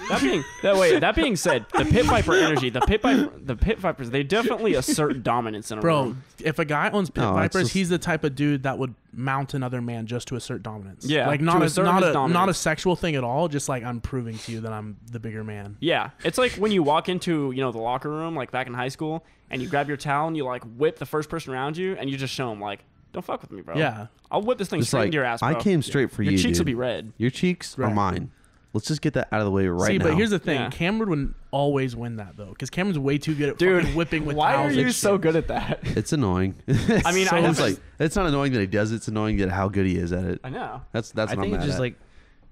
That being said, the pit viper energy, the pit vipers, they definitely assert dominance in a room. If a guy owns pit vipers, he's the type of dude that would mount another man just to assert dominance. Yeah, like not a sexual thing at all. Just like I'm proving to you that I'm the bigger man. Yeah, it's like when you walk into the locker room, like back in high school, and you grab your towel and you like whip the first person around you, and you just show them like, don't fuck with me, bro. Yeah, I'll whip this thing straight into your ass, bro. I came straight for you. Your cheeks dude. will be red. Your cheeks are mine. Let's just get that out of the way right See, now. but here's the thing. Yeah. Cameron would always win that, though, because Cameron's way too good at Dude, fucking whipping with why are towels you and so shit. good at that? It's annoying. I mean, I it's have like it's not annoying that he does it. It's annoying that how good he is at it. I know. That's I what I'm think mad it's just at. like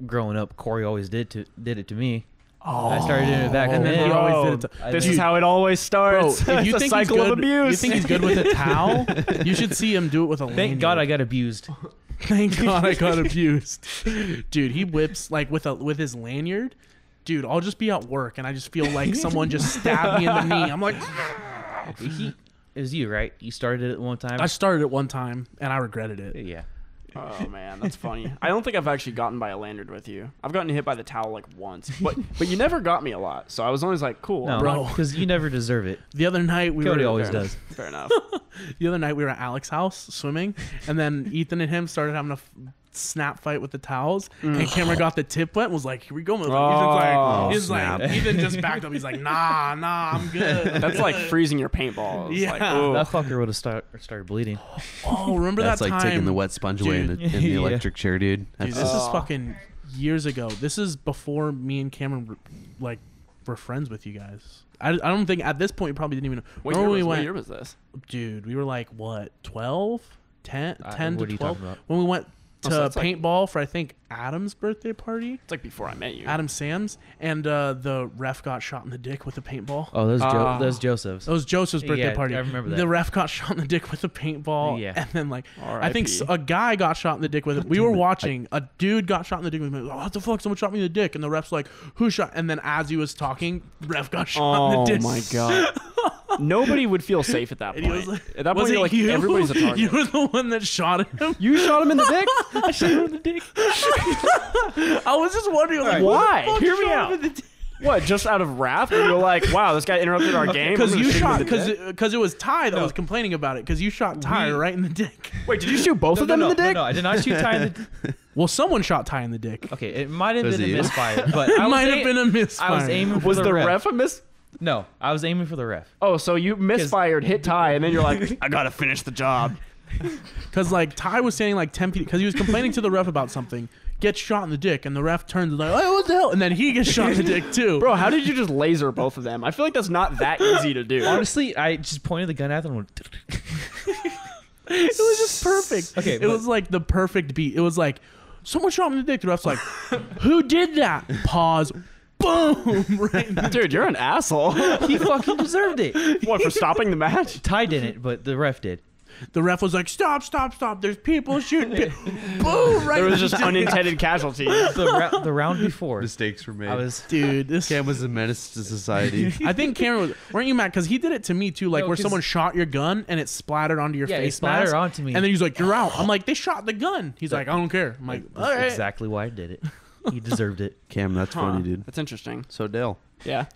growing up. Corey always did it to me. Oh. I started doing it back And then then. he always did it to, This Dude, is how it always starts. Bro, if you It's a think cycle he's good, of abuse. you think he's good with a towel, you should see him do it with a Thank God I got abused. Thank God I got abused. Dude, he whips like with his lanyard. Dude, I'll just be at work and I just feel like someone just stabbed me in the knee. I'm like, It was you, right? You started it one time. I started it one time and I regretted it. Yeah. Oh man, that's funny. I don't think I've actually gotten by a lanyard with you. I've gotten hit by the towel like once, but you never got me a lot. So I was always like, cool, No, Bro. because you never deserve it. The other night we Cody were always fair does. Fair enough. the other night we were at Alex's house swimming, and then Ethan and him started having a snap fight with the towels, and Cameron got the tip wet and was like, "Here we go." Oh, He's snap. like, Ethan just backed up. He's like, "Nah, I'm good." That's like freezing your paintball. It's Yeah. like, ooh. That fucker would have started bleeding. Oh, remember That's that like time? taking the wet sponge away in the Yeah. electric chair, dude. Dude, That's this is Oh. fucking years ago. This is before me and Cameron were friends with you guys. I don't think at this point you probably didn't even know. What Remember year, when what we year went, was this? dude, we were like, what, 12? 10 10 what are to you 12? talking about? When we went to so that's like- paintball for, I think, Adam's birthday party. It's like before I met you. Adam Sam's, and the ref got shot in the dick with a paintball. Oh, that Ah. was Joseph's. That was Joseph's birthday Yeah, party. I remember that. The ref got shot in the dick with a paintball. Yeah. And then, like, I think R.I.P.. a guy got shot in the dick with it. We were watching. A dude got shot in the dick with it. Oh, what the fuck? Someone shot me in the dick. And the ref's like, who shot? And then as he was talking, ref got shot in Oh the dick. my god. Nobody would feel safe at that And he point. was like, At that was point, you're it like, you? everybody's a target. You were the one that shot him. You shot him in the dick? I shot him in the dick. I was just wondering, like, Why? Who the fuck Hear me shot out. him in the dick? What? Just out of wrath? And you're like, wow, this guy interrupted our game. Because I'm gonna you shoot him shot, in the dick? because it was Ty that No. was complaining about it. Because you shot Ty right in the dick. Wait, did you shoot both of them in the dick? No, I did not shoot Ty in the. Well, someone shot Ty in the dick. Okay, it might have Was been a it you? misfire, but It I was might have been a misfire. I was aiming for Was the the ref. ref a miss? No, I was aiming for the ref. Oh, so you misfired, hit Ty, and then you're like, I gotta finish the job. Because like Ty was standing like 10 feet, because he was complaining to the ref about something, gets shot in the dick, and the ref turns and like, oh, what the hell? And then he gets shot in the dick too. Bro, how did you just laser both of them? I feel like that's not that easy to do. Honestly, I just pointed the gun at them and went. It was just perfect. Okay, it but- was like the perfect beat. It was like, someone shot me in the dick. The ref's like, who did that? Pause. Boom. Right in the Dude, you're an asshole. He fucking deserved it. What, for stopping the match? Ty didn't, but the ref did. The ref was like, stop. There's people shooting. Boom. Right There in was the just dick. unintended casualties. The round before, mistakes were made. I was. Dude, this. Cam was a menace to society. I think Cameron was. Weren't you mad? Because he did it to me too. Like No, where 'cause- someone shot your gun and it splattered onto your Yeah, it face splattered mask. onto me. And then he's like, "You're out." I'm like, "They shot the gun." He's like, "I don't care." I'm like, "All That's right." exactly why I did it. He deserved it. Cam, that's Huh. funny, dude. That's interesting. So Dale, Yeah.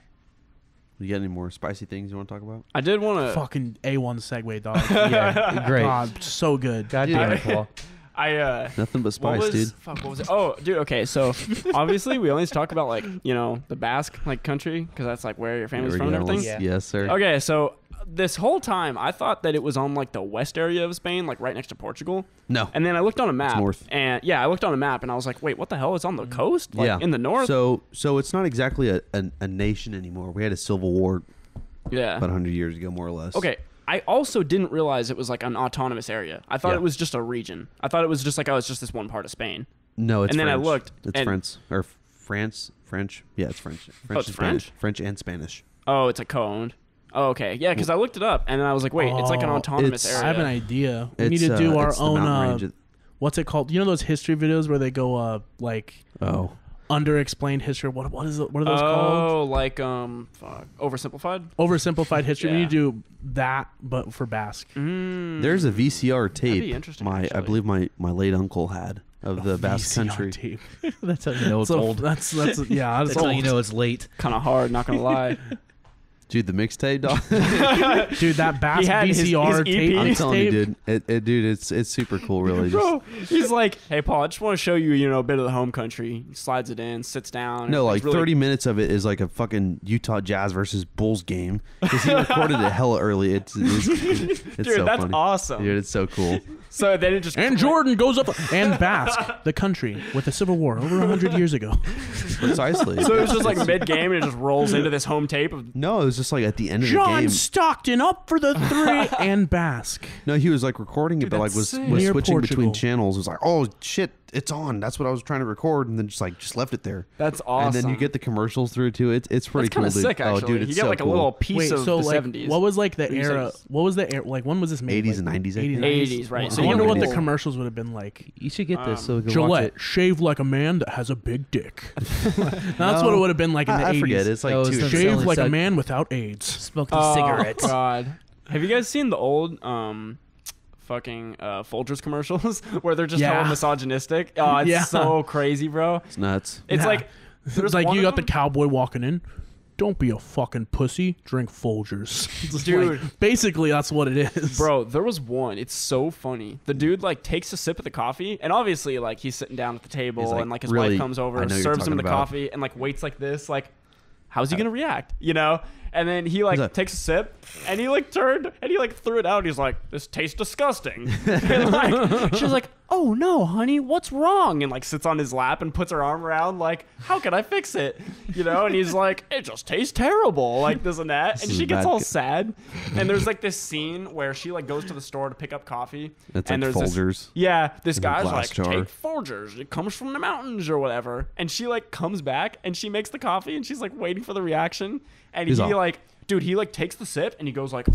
you got any more spicy things you want to talk about? I did want to. Fucking A1 segue, dog. Yeah, great. God, so good. God damn it, Paul. Nothing but What spice, was, dude. fuck, what was it? Oh, dude, okay, so obviously we always talk about, like, you know, the Basque, like, country, because that's, like, where your family's There from we and go. everything. Yeah. Yes, sir. Okay, so this whole time I thought that it was on, like, the west area of Spain, like, right next to Portugal. No. And then I looked on a map. north. And, yeah, I looked on a map, and I was like, wait, what the hell? It's on the coast? Like, yeah. in the north? So it's not exactly a nation anymore. We had a civil war yeah. about 100 years ago, more or less. Okay. I also didn't realize it was, like, an autonomous area. I thought Yeah. it was just a region. I thought it was just, like, oh, it's just this one part of Spain. No, it's And then I French. looked, It's and- French. Or French. Yeah, it's French. French it's and French? Spanish. French and Spanish. Oh, it's a co-owned. Oh, okay. Yeah, because I looked it up, and then I was like, wait, it's like an Oh, autonomous it's- I area. have an idea. We need It's, to do our it's the own. mountain range. What's it called? You know those history videos where they go like Oh. under-explained history. What is it? What are those called? Oh, like fuck, oversimplified. Oversimplified history. We Yeah. need to do that, but for Basque. There's a VCR tape. be interesting, I actually. believe my late uncle had of the Basque VCR country. tape. That's how you know it's So old. that's yeah. That's That's how you old. know it's late. Kind of hard, not gonna lie. Dude, the mixtape, dog. Dude, that Bass He had his VCR EP. tape. I'm telling you, mixtape. dude. It's super cool, really. Bro, he's like, hey, Paul, I just want to show you, a bit of the home country. He slides it in, sits down. No, like it's really 30 minutes of it is like a fucking Utah Jazz versus Bulls game. Because he recorded it hella early. It's Dude, so that's funny. awesome. Dude, it's so cool. So then it just And Jordan goes up and Basque, the country with a civil war over 100 years ago. Precisely. So it was just like mid-game and it just rolls into this home tape of No, it was just like at the end of the John game. Stockton up for the 3 and Basque. No, he was like recording it, Dude, but like that's was sick. Near switching Portugal. between channels. It was like, oh shit, it's on. That's what I was trying to record, and then just left it there. that's awesome. And then you get the commercials through too. It's pretty That's kind cool, of dude. sick, actually. Oh, dude, it's you get so like cool. a little piece Wait, of so the like, 70s. what was like the What do you era? say? What was the era? Like, when was this made? 80s Like, and 90s, I think. 80s, right. So So I wonder you what were the cool. commercials would have been like. You should get this so we can watch Gillette, it. shave like a man that has a big dick. That's what it would have been like in the 80s. I forget. It's like Oh, it's two. the- Shave selling like a sec- man without AIDS. Smoke these Oh, cigarettes. God. Have you guys seen the old fucking Folgers commercials where they're just Yeah. hella misogynistic? Oh, it's Yeah. so crazy, bro. It's nuts. It's Yeah. like It's like you got the cowboy walking in. Don't be a fucking pussy. Drink Folgers. It's Dude. like, basically, that's what it is. Bro, there was one. It's so funny. The dude like takes a sip of the coffee, and obviously like he's sitting down at the table, He's like, and like his really- wife comes over, I know you're serves him talking the about. coffee, and like waits like this, like how's he gonna react? And then he like He's like- takes a sip, and he like turned and he like threw it out. He's like, "This tastes disgusting." And like she's like, "Oh no, honey, what's wrong?" And like sits on his lap and puts her arm around, like, "How can I fix it?" And he's like, "It just tastes terrible," like this and that. And is she gets bad. all sad. And there's like this scene where she like goes to the store to pick up coffee. It's and like there's Folgers. this a guy's glass like, jar. "Take Folgers. It comes from the mountains or whatever." And she like comes back and she makes the coffee and she's like waiting for the reaction. And He's he all- like, dude, he like takes the sip and he goes like,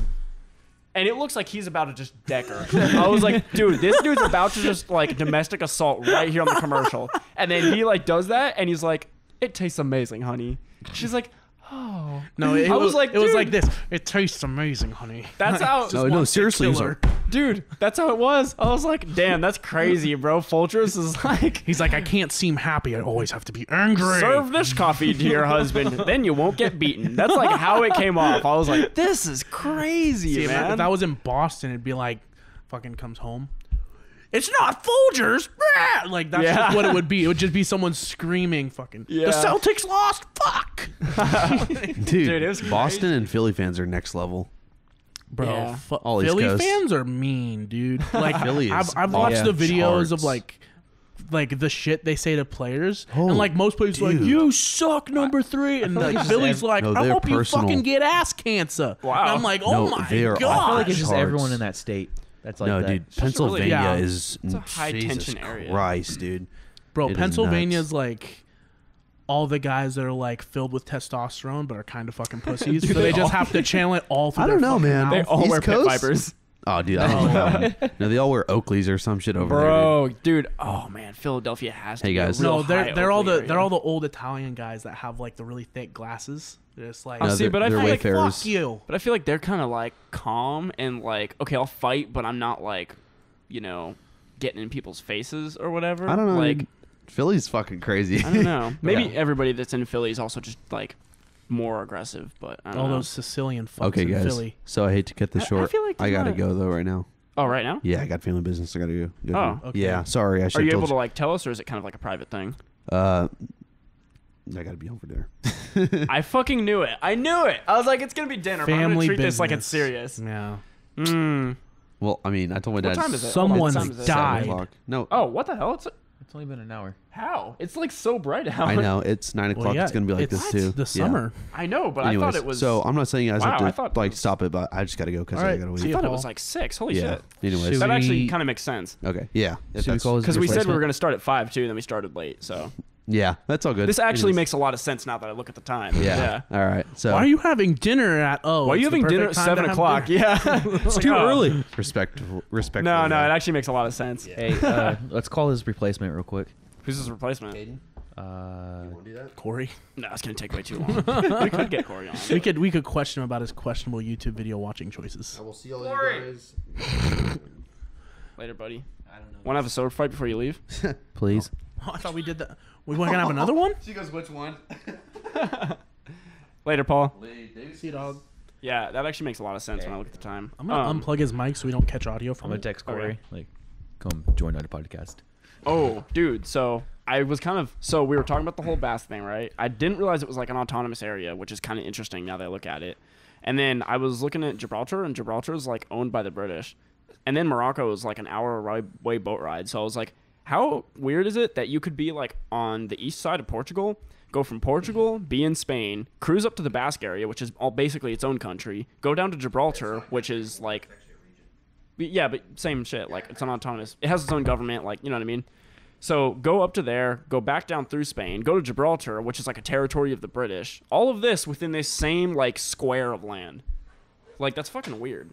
and it looks like he's about to just deck her. I was like, dude, this dude's about to just like domestic assault right here on the commercial. And then he like does that and he's like, "It tastes amazing, honey." She's like, "Oh." No, it I was was like, it was dude. like this. It tastes amazing, honey. That's how. No, seriously. He's Killer. like, Dude, that's how it was. I was like, damn, that's crazy, bro. Folgers is like, He's like, I can't seem happy. I always have to be angry. serve this coffee to your husband, then you won't get beaten. That's like how it came off. I was like, this is crazy, See, man. if that was in Boston, it'd be like, fucking comes home. It's not Folgers. Rah! Like, that's Yeah. just what it would be. It would just be someone screaming, fucking, Yeah. the Celtics lost. Fuck. dude, it was Boston and Philly fans are next level. Bro, Yeah. All East Philly Coast. fans are mean, dude. Like, Philly is I've watched off the the videos of charts. like the shit they say to players, Oh, and like most players are like, dude. "You suck, number 3," and like it's Philly's just like, No, "I they're hope personal. you fucking get ass cancer." Wow. And I'm like, "Oh No, my they are god!" I feel like it's just Charts. everyone in that state. That's like No, that. dude, It's just Pennsylvania really- yeah. is It's a high Jesus tension area. Christ, dude. Bro, It is Pennsylvania's nuts. like all the guys that are like filled with testosterone but are kind of fucking pussies. Dude, so they they just all- have to channel it all through I their don't know, fucking man. mouth. They all East wear pit Coast? vipers. Oh, dude, I don't know. No, they all wear Oakleys or some shit over there. Bro, dude. Oh, man. Philadelphia has to Hey, be a guys. real No, high they're all Oakley the area. old Italian guys that have like the really thick glasses. They're just like, Oh, see, they're- but I they're feel like wayfarers. fuck you. But I feel like they're kind of like calm and like, okay, I'll fight, but I'm not like, getting in people's faces or whatever. I don't know. Like, dude. Philly's fucking crazy. I don't know. Maybe Yeah. everybody that's in Philly is also just like more aggressive, but I don't All know. those Sicilian fucks Okay, in guys. Philly. So I hate to cut this I short. feel like I there's gotta not- go though right now. Oh, right now? Yeah, I got family business. I gotta go. Oh. Okay. Yeah, sorry. I should Are have you told able to like tell us, or is it kind of like a private thing? I gotta be home for dinner. I fucking knew it. I knew it. I was like, it's gonna be dinner. But I'm Family gonna treat this like it's business. serious. Yeah. Mm. Well, I mean, I told my What dad. time is it? Someone What time is it? died. 7 o'clock. No, Oh, what the hell? It's only been an hour. How? It's like so bright out. I know it's 9 o'clock. Well, yeah, it's gonna be like it's this too. the Yeah. summer. I know, but Anyways, I thought it was. so I'm not saying you guys Wow, have I to thought it like was- stop it, but I just gotta go because All I right, gotta see I leave. ya. thought it Paul. was like 6. Holy Yeah. shit. Anyways, Should That we- actually kind of makes sense. okay. Yeah. If Should we that's- call his Because we said we replacement? were going to start at 5 too, then we started late. So Yeah, that's all good. this actually Anyways. makes a lot of sense now that I look at the time. Yeah. All right. So Why are you having dinner at? Oh, Why are you it's the having dinner perfect at time to 7 have o'clock? dinner. Yeah. It's too early. respectful? No, it actually makes a lot of sense. Hey, let's call his replacement real quick. Who's his replacement? Corey. No, it's going to take way too long. We could get Corey on. We could question him about his questionable YouTube video watching choices. will see all you Later, buddy. I don't know. Want to have a sword fight before you leave? Please. Oh, I thought we did that. We weren't gonna have another one. She goes, which one? Later, Paul. Dude, See, dog. Yeah, that actually makes a lot of sense when I look at the time. I'm gonna unplug his mic so we don't catch audio from I'm gonna it. text Corey, like, come join our podcast. Oh, dude. So I was so we were talking about the whole Basque thing, right? I didn't realize it was like an autonomous area, which is kind of interesting now that I look at it. And then I was looking at Gibraltar, and Gibraltar is like owned by the British. And then Morocco is like an hour-away boat ride. So I was like, how weird is it that you could be like on the east side of Portugal, go from Portugal, be in Spain, cruise up to the Basque area, which is all basically its own country, go down to Gibraltar, which is like, yeah, but same shit. Like, it's an autonomous, it has its own government, like, you know what I mean? So go up to there, go back down through Spain, go to Gibraltar, which is like a territory of the British. All of this within this same like square of land. Like, that's fucking weird.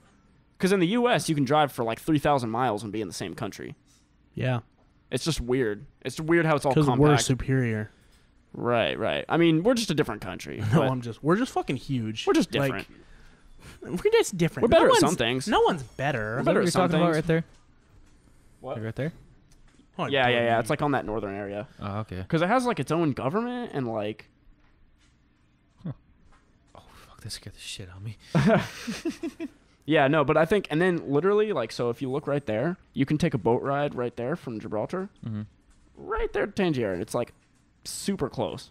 Because in the U.S., you can drive for like 3,000 miles and be in the same country. Yeah. It's just weird. It's weird how it's all compact. compact. Because we're superior. Right. I mean, we're just a different country. No, we're just fucking huge. We're just different. Like, we're just different. We're better at some things. No one's better. We're better at some things. About right there? What? Like right there? Oh, yeah. It's like on that northern area. Oh, okay. Because it has like its own government and like... Oh, fuck, that scared the shit out of me. Yeah, no, but I think... And then literally, like, so if you look right there, you can take a boat ride right there from Gibraltar. Mm-hmm. Right there to Tangier. And it's like super close.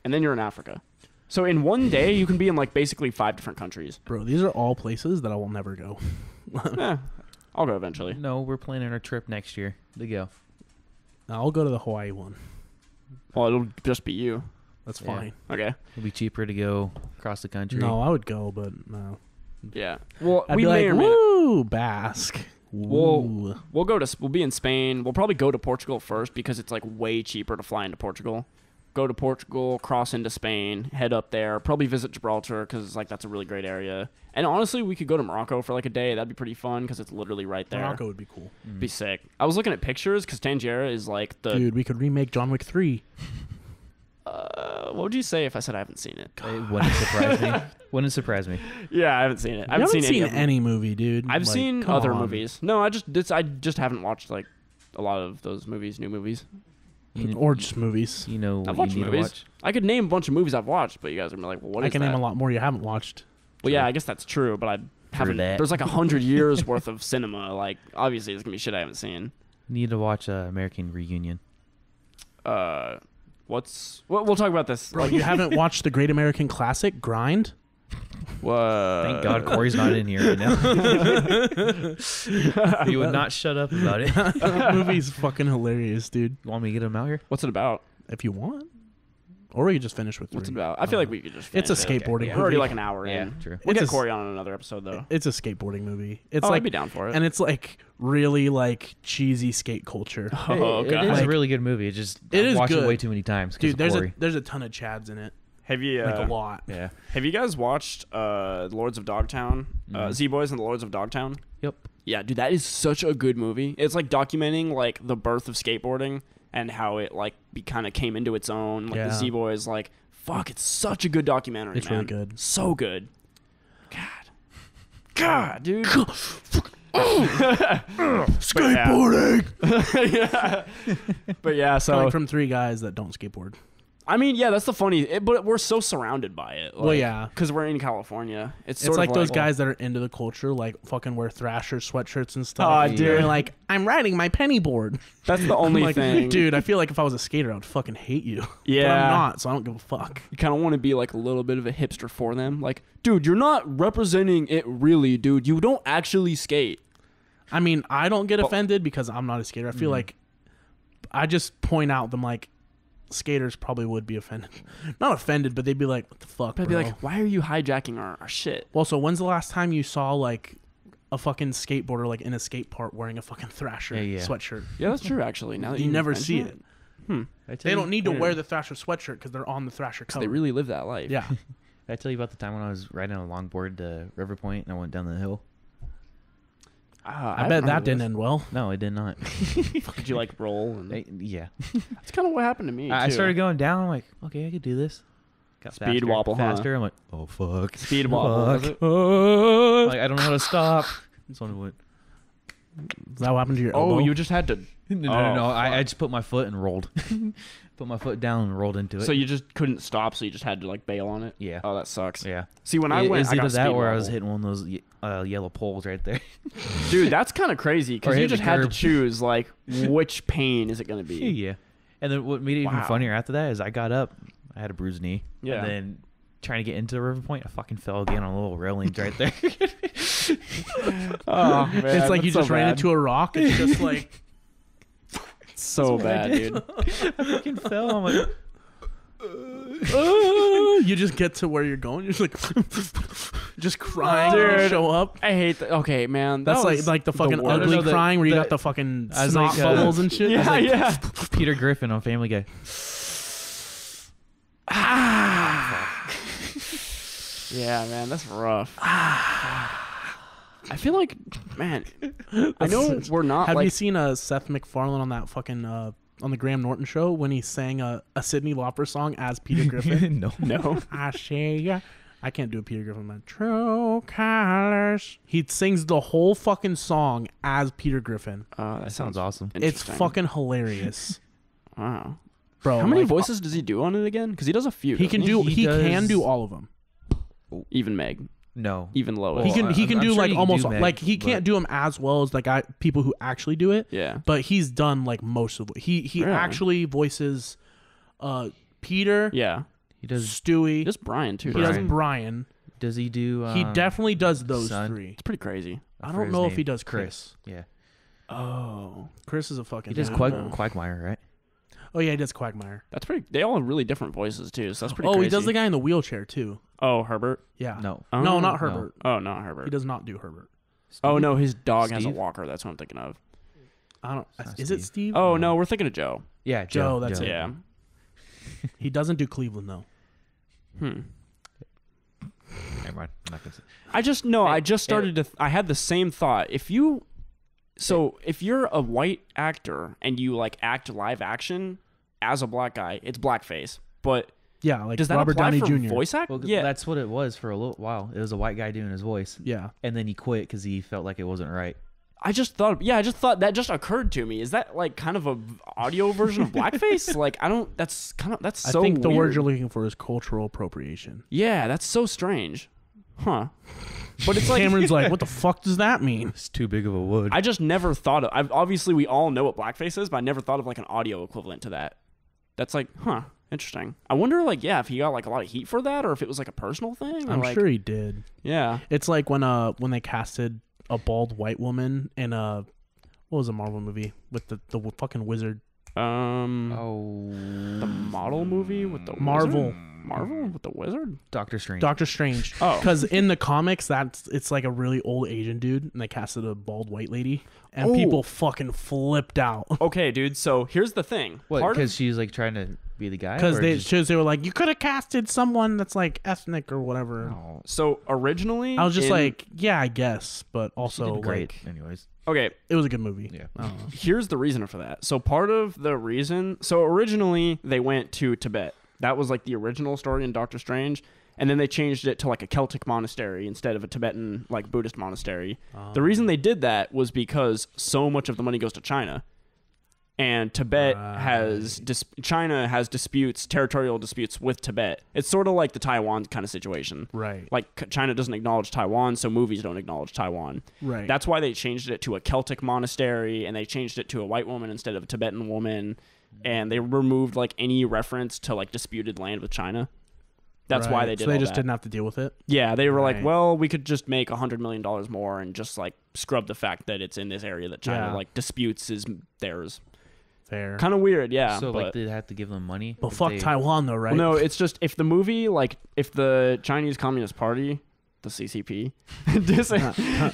And then you're in Africa. So in one day, you can be in like basically 5 different countries. Bro, these are all places that I will never go. I'll go eventually. No, we're planning our trip next year to go. I'll go to the Hawaii one. Well, it'll just be you. That's Yeah. fine. Okay. It'll be cheaper to go across the country. No, I would go, but no. Yeah. Well, I'd we be may like, or may woo, Basque. Woo. We'll be in Spain. We'll probably go to Portugal first because it's like way cheaper to fly into Portugal. Go to Portugal, cross into Spain, head up there, probably visit Gibraltar because like that's a really great area. And honestly, we could go to Morocco for like a day. That'd be pretty fun because it's literally right there. Morocco would be cool. Be sick. I was looking at pictures because Tangier is like the... Dude, we could remake John Wick 3. What would you say if I said I haven't seen it? It wouldn't surprise me. Wouldn't surprise me. Yeah, I haven't seen it. I haven't haven't seen any, any movie, dude. I've Like, seen come other on. movies. No, I just haven't watched like a lot of those movies, new movies. Or just movies. You know I've what watched you need movies. to watch. I could name a bunch of movies I've watched, but you guys are gonna be like, well, what is I can that? name a lot more you haven't watched. Well, yeah, I guess that's true, but I haven't. that. There's like 100 years worth of cinema. Like, obviously, there's gonna be shit I haven't seen. You need to watch American Reunion. We'll talk about this. Bro, you haven't watched the Great American Classic, Grind? Thank God Corey's not in here right now. He would not shut up about it. That movie's fucking hilarious, dude. You want me to get him out here? What's it about? If you want. Or we could just finish with 3. What's it about? I feel like we could just. It's a finish it. skateboarding yeah. We're already movie. like an hour in. True. We'll It's get a- Corey on another episode though. It's a skateboarding movie. It's I'd like be down for it. and it's like really like cheesy skate culture. Oh it god. is Like, a really good movie. It it I've is watched good. it way too many times. 'Cause Dude, of there's Corey. a ton of Chads in it. Have you Like a lot. Yeah. Have you guys watched Lords of Dogtown? Z Boys and the Lords of Dogtown? Yep. Yeah, dude, that is such a good movie. It's like documenting like the birth of skateboarding and how it like kind of came into its own. Like Yeah. the Z Boys, like fuck, it's such a good documentary. It's man. really good. So good. God, dude. Skateboarding. Yeah. But yeah, so Coming from 3 guys that don't skateboard. I mean, yeah, that's the funny. But we're so surrounded by it. Like, Well, yeah. because we're in California. It's It's sort like of those guys that are into the culture, like fucking wear Thrasher sweatshirts and stuff. Aw, And dude. they're like, I'm riding my penny board. That's the only I'm like, thing, dude, I feel like if I was a skater, I would fucking hate you. Yeah. But I'm not, so I don't give a fuck. You kind of want to be like a little bit of a hipster for them. Like, dude, you're not representing it really, dude. You don't actually skate. I mean, I don't get offended because I'm not a skater. I feel like I just point out them like skaters probably would be offended. Not offended, but they'd be like, what the fuck, I'd bro? be like, why are you hijacking our shit? Well, so when's the last time you saw like a fucking skateboarder like in a skate park wearing a fucking Thrasher Yeah. sweatshirt? Yeah, that's true, actually. Now that You never see mention it. They don't need to wear the Thrasher sweatshirt because they're on the Thrasher cover. They really live that life. Yeah. Did I tell you about the time when I was riding on a longboard to River Point and I went down the hill? I bet that didn't end well. No, it did not. Could you like roll? And Yeah. that's kind of what happened to me. I too. started going down. I'm like, okay, I could do this. Got Speed faster, wobble, huh? faster. I'm like, oh fuck. Speed wobble. Was it? Like I don't know how to stop. This one went. Is that what happened to your Oh, elbow? you just had to. No. Oh, I just put my foot and rolled. Put my foot down and rolled into it. So you just couldn't stop, so you just had to like bail on it? Yeah. Oh, that sucks. Yeah. See, when I went, I got either that speed or I was level. hitting one of those yellow poles right there. Dude, that's kind of crazy because Or you hit just the had to curb. choose like which pain is it going to be? Yeah. And then what made it even Wow. funnier after that is I got up, I had a bruised knee. Yeah. And then trying to get into the river point, I fucking fell again on a little railings right there. Oh man, It's like you that's just so ran bad. into a rock. It's just like So That's what I bad, did. dude. I fucking fell. I'm like, you just get to where you're going. You're just like just crying when you Dude. show up. I hate that. Okay, man, That's that was like the fucking worst. ugly No, the- crying where you the- got the fucking I was snot like, bubbles and shit. Yeah, yeah. Peter Griffin on Family Guy. Yeah, man, that's rough. I feel like, man, I know we're not Have like you seen Seth MacFarlane on that fucking on the Graham Norton show when he sang a Cyndi Lauper song as Peter Griffin? No. no. I see ya. I can't do a Peter Griffin, man. True colors. He sings the whole fucking song as Peter Griffin. That sounds awesome. It's interesting. fucking hilarious, Wow. bro. How many like, voices does he do on it again? Because he does a few. He can doesn't do. He He can does- do all of them. even Meg, No. even Lois. He can. He I'm can do sure like he can almost do Meg, like he can't but- do them as well as like people who actually do it. Yeah. But he's done like most of it. He Really? actually voices Peter, Yeah. He does. Stewie. Just Brian too. He does doesn't Brian. Does he do? He definitely does those Son. three. It's pretty crazy. I forget don't his know if name. he does Chris. Yeah. Oh, Chris is a fucking. He does dude. Quagmire, right? Oh yeah, he does Quagmire. that's pretty. They all have really different voices too. So that's pretty. Oh, crazy. he does the guy in the wheelchair too. Oh, Herbert. Yeah. No. Oh, No, not Herbert. Oh, not Herbert. He does not do Herbert. Oh no, his dog has a Steve? walker. That's what I'm thinking of. I don't. It's not Is it Steve. Steve? Oh no, we're thinking of Joe. Yeah, Joe, that's it. Yeah. He doesn't do Cleveland though. Never mind. I'm not gonna say. I just started to. I had the same thought. If you're a white actor and you like act live action as a black guy, it's blackface. But Yeah, like does that Robert apply Downey for Jr. voice act? Well, yeah. that's what it was for a little while. It was a white guy doing his voice, Yeah. and then he quit because he felt like it wasn't right. I just thought that just occurred to me. Is that like kind of a audio version of blackface? Like I don't. That's so. I think the word weird. you're looking for is cultural appropriation. Yeah, that's so strange. Huh. But it's like Cameron's like, what the fuck does that mean? It's too big of a wood. I just never thought of. Obviously, we all know what blackface is, but I never thought of like an audio equivalent to that. That's like, interesting. I wonder, like, yeah, if he got like a lot of heat for that, or if it was like a personal thing. Or, I'm like, sure he did. Yeah. It's like when they casted a bald white woman in what was a Marvel movie with the fucking wizard? Oh, The model movie with the Marvel. wizard? Marvel with the wizard. Doctor Strange. Doctor Strange. Oh. Because in the comics, it's like a really old Asian dude, and they casted a bald white lady, and Oh. people fucking flipped out Okay, dude. So here's the thing. What? Part of- Because she's like trying to be the guy. because or they just- they were like, you could have casted someone that's like ethnic or whatever. Oh, So originally, I was just like, yeah, I guess, but she also did great. like, Anyways, okay. it was a good movie. yeah. I don't know. Here's the reason for that. So part of the reason, so originally they went to Tibet. That was like the original story in Doctor Strange, and then they changed it to like a Celtic monastery instead of a Tibetan like Buddhist monastery. The reason they did that was because so much of the money goes to China, and Tibet has China has disputes, territorial disputes with Tibet. It's sort of like the Taiwan kind of situation. Right. Like China doesn't acknowledge Taiwan, so movies don't acknowledge Taiwan. Right. That's why they changed it to a Celtic monastery, and they changed it to a white woman instead of a Tibetan woman, and they removed like any reference to like disputed land with China. That's why Right. they did. So they all just that. didn't have to deal with it. Yeah, they were like, Right. well, we could just make $100 million more and just like scrub the fact that it's in this area that China Yeah. like disputes is theirs. Fair. Kind of weird, yeah. So but, like they have to give them money. But if fuck they- Taiwan though, right? well, no, it's just if the movie like if the Chinese Communist Party, the CCP,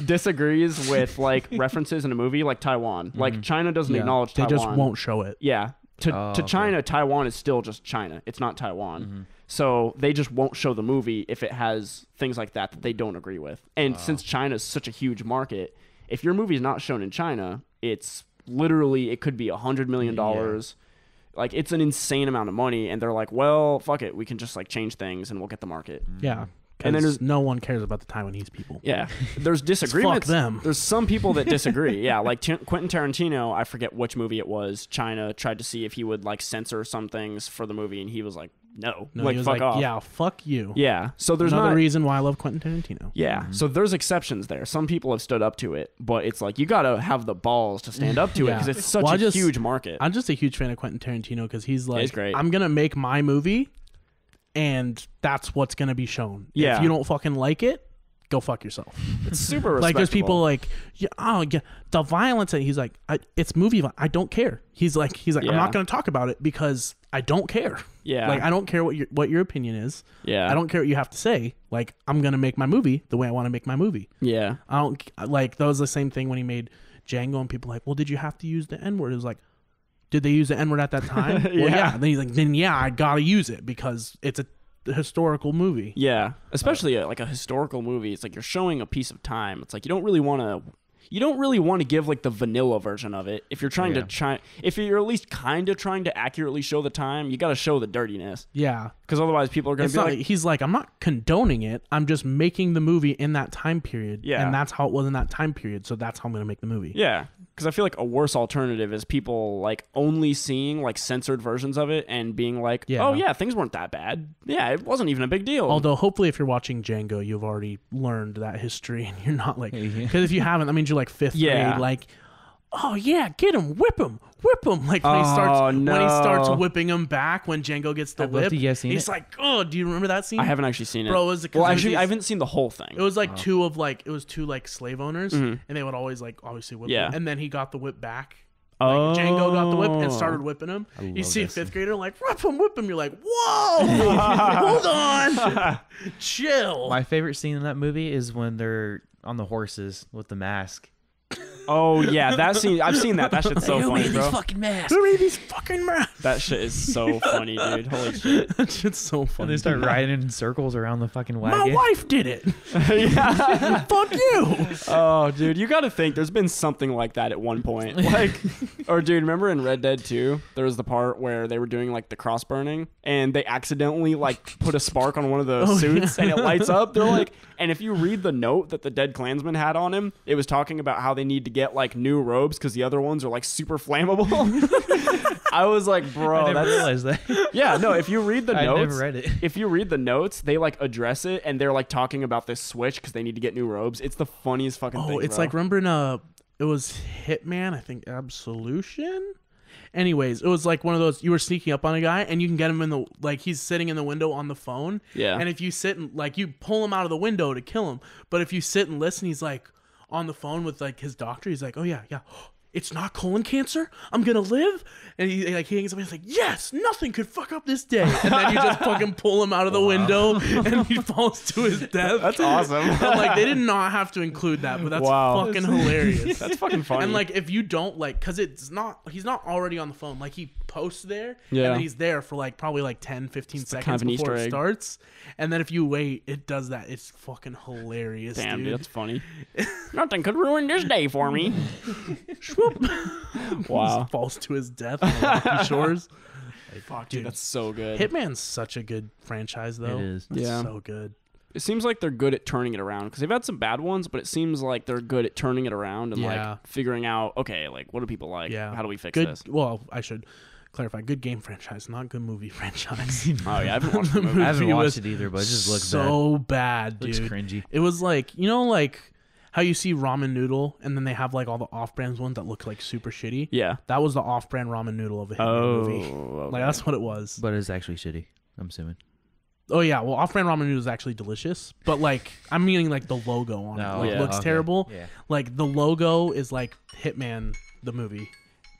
disagrees with like references in a movie like Taiwan, like China doesn't Yeah, acknowledge they Taiwan. just won't show it. Yeah. To okay. China, Taiwan is still just China. It's not Taiwan. So they just won't show the movie if it has things like that that they don't agree with. And since China is such a huge market, if your movie is not shown in China, it's literally, it could be $100 million. Like, it's an insane amount of money. And they're like, well, fuck it. We can just, like, change things and we'll get the market. Yeah. And then no one cares about the Taiwanese people. Yeah, there's disagreements. Fuck them. There's some people that disagree. Yeah, like Quentin Tarantino, I forget which movie it was. China tried to see if he would like censor some things for the movie, and he was like, no, like, he was fuck off. Yeah, fuck you. Yeah, so there's another not reason why I love Quentin Tarantino. Yeah, so there's exceptions there. Some people have stood up to it, but it's like you gotta have the balls to stand up to it because it's such a huge market. I'm just a huge fan of Quentin Tarantino because he's like, he's great. I'm gonna make my movie, and that's what's gonna be shown. Yeah. If you don't fucking like it, go fuck yourself. It's super like there's people like, the violence. And he's like, it's movie. I don't care. He's like, I'm not gonna talk about it because I don't care. Yeah. Like I don't care what your opinion is. Yeah. I don't care what you have to say. Like I'm gonna make my movie the way I want to make my movie. Yeah. I don't like that was the same thing when he made Django and people were like, well, did you have to use the N-word? It was like, did they use the N-word at that time? Well, yeah. Then he's like, I gotta use it because it's a historical movie. Yeah. Especially like a historical movie. It's like you're showing a piece of time. It's like you don't really want to give like the vanilla version of it. If you're trying if you're at least kind of trying to accurately show the time, you got to show the dirtiness. Yeah. Because otherwise people are going to be like... He's like, I'm not condoning it. I'm just making the movie in that time period. Yeah. And that's how it was in that time period. So that's how I'm going to make the movie. Yeah. Because I feel like a worse alternative is people like only seeing like censored versions of it and being like, oh yeah, things weren't that bad. Yeah, it wasn't even a big deal. Although hopefully if you're watching Django, you've already learned that history and you're not like... Because if you haven't, that means you're like fifth grade, like, oh yeah, get him, whip him. Like when he starts whipping him back when Django gets the whip. He's like, oh, do you remember that scene? I haven't actually seen it. Bro, I haven't seen the whole thing. It was like two slave owners, and they would always like obviously whip him. And then he got the whip back. Like Django got the whip and started whipping him. You see a fifth grader like, whip him. You're like, whoa, hold on, chill. My favorite scene in that movie is when they're on the horses with the mask. Oh yeah, that scene. I've seen that. That shit's so funny, bro. Who made these fucking masks? That shit is so funny, dude. Holy shit. That shit's so funny. And they start riding in circles around the fucking wagon. My wife did it. Yeah. Fuck you. Oh, dude, you got to think there's been something like that at one point. Like, or dude, remember in Red Dead 2, there was the part where they were doing like the cross burning and they accidentally like put a spark on one of the suits and it lights up. They're like, and if you read the note that the dead Klansman had on him, it was talking about how they need to get like new robes because the other ones are like super flammable. I was like, bro, I never realized that. Yeah, no, if you read the notes, I never read it. If you read the notes, they like address it and they're like talking about this switch because they need to get new robes. It's the funniest fucking thing. It's like, remember in it was Hitman, I think Absolution. Anyways, it was like one of those, you were sneaking up on a guy and you can get him in the, like he's sitting in the window on the phone. Yeah. And if you sit and like you pull him out of the window to kill him, but if you sit and listen, he's like on the phone with like his doctor. He's like, oh yeah, it's not colon cancer. I'm gonna live. And he hangs up. He's like, yes, nothing could fuck up this day. And then you just fucking pull him out of the window, and he falls to his death. That's awesome. And like they did not have to include that, but that's fucking hilarious. That's fucking funny. And like if you don't like, because he's not already on the phone. Like he posts there, and then he's there for like probably like 10-15 seconds kind of before it starts. And then if you wait, it does that. It's fucking hilarious. Damn, dude, that's funny. Nothing could ruin this day for me. Wow. Falls to his death on the rocky shores. Fuck, dude, that's so good. Hitman's such a good franchise, though. It is. It's so good. It seems like they're good at turning it around because they've had some bad ones, but it seems like they're good at turning it around and like figuring out, okay, like what do people like? Yeah. How do we fix good, this? Well, I should clarify. Good game franchise, not good movie franchise. Oh yeah, I haven't watched the movie. I haven't watched it either, but it just looks so bad, dude. Looks cringy. It was like, you know, like how you see ramen noodle and then they have like all the off-brand ones that look like super shitty. Yeah, that was the off-brand ramen noodle of a Hitman movie. Okay. Like that's what it was. But it's actually shitty, I'm assuming. Oh yeah, well, off-brand ramen noodle is actually delicious, but like I'm meaning like the logo on it looks terrible. Yeah. Like the logo is like Hitman the movie.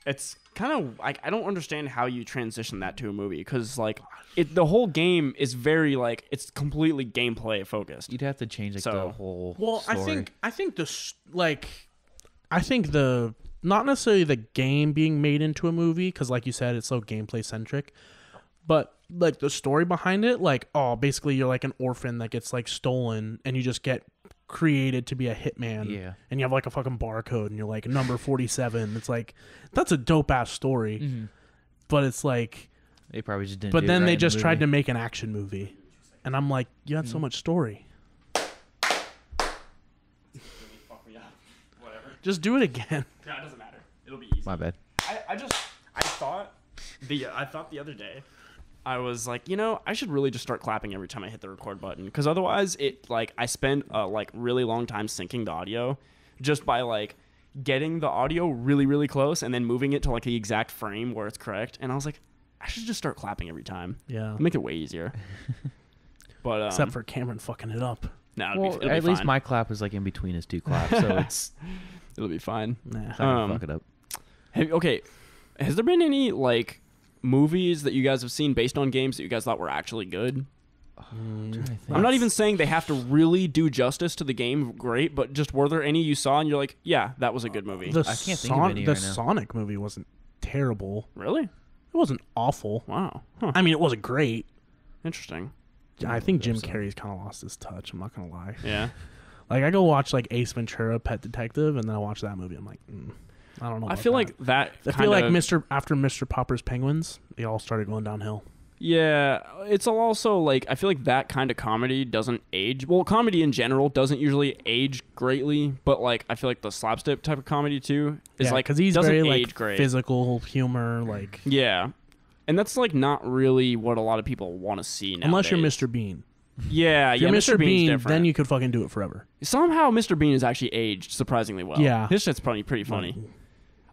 It's kind of like I don't understand how you transition that to a movie because like the whole game is very like it's completely gameplay focused. You'd have to change like the whole. Well, story. I think the not necessarily the game being made into a movie because like you said it's so gameplay centric, but like the story behind it, like basically you're like an orphan that gets like stolen and you just get created to be a hitman. Yeah. And you have like a fucking barcode and you're like number 47. It's like that's a dope ass story. Mm-hmm. But it's like they probably just didn't. But then they just tried to make an action movie. And I'm like, you had so much story. Just do it again. No, it doesn't matter. It'll be easy. My bad. I thought the other day, I was like, I should really just start clapping every time I hit the record button, because otherwise I spend a really long time syncing the audio just by getting the audio really, really close and then moving it to the exact frame where it's correct. And I was like, I should just start clapping every time. Yeah. It'll make it way easier. But except for Cameron fucking it up. No, it'll be at least fine. my clap is in between his two claps, so it'll be fine. Nah, fuck it up. Has there been any movies that you guys have seen based on games that you guys thought were actually good? I'm not even saying they have to really do justice to the game, great, but just were there any you saw and you're like, yeah, that was a good movie? I can't think of any right now. Sonic movie wasn't terrible. Really? It wasn't awful. Wow. Huh. I mean, it wasn't great. Interesting. I think Jim Carrey's kind of lost his touch. I'm not gonna lie. Yeah. I go watch Ace Ventura: Pet Detective, and then I watch that movie. I'm like, I don't know. I feel like that. I feel like after Mr. Popper's Penguins, they all started going downhill. Yeah, it's also I feel like that kind of comedy doesn't age. Well, comedy in general doesn't usually age greatly, but I feel like the slapstick type of comedy too is because he's doesn't very age great. Physical humor, yeah, and that's not really what a lot of people want to see nowadays. Unless you're Mr. Bean. Yeah, if you're Mr. Bean's Bean, different. then you could fucking do it forever. Somehow Mr. Bean has actually aged surprisingly well. Yeah, his shit's probably pretty funny.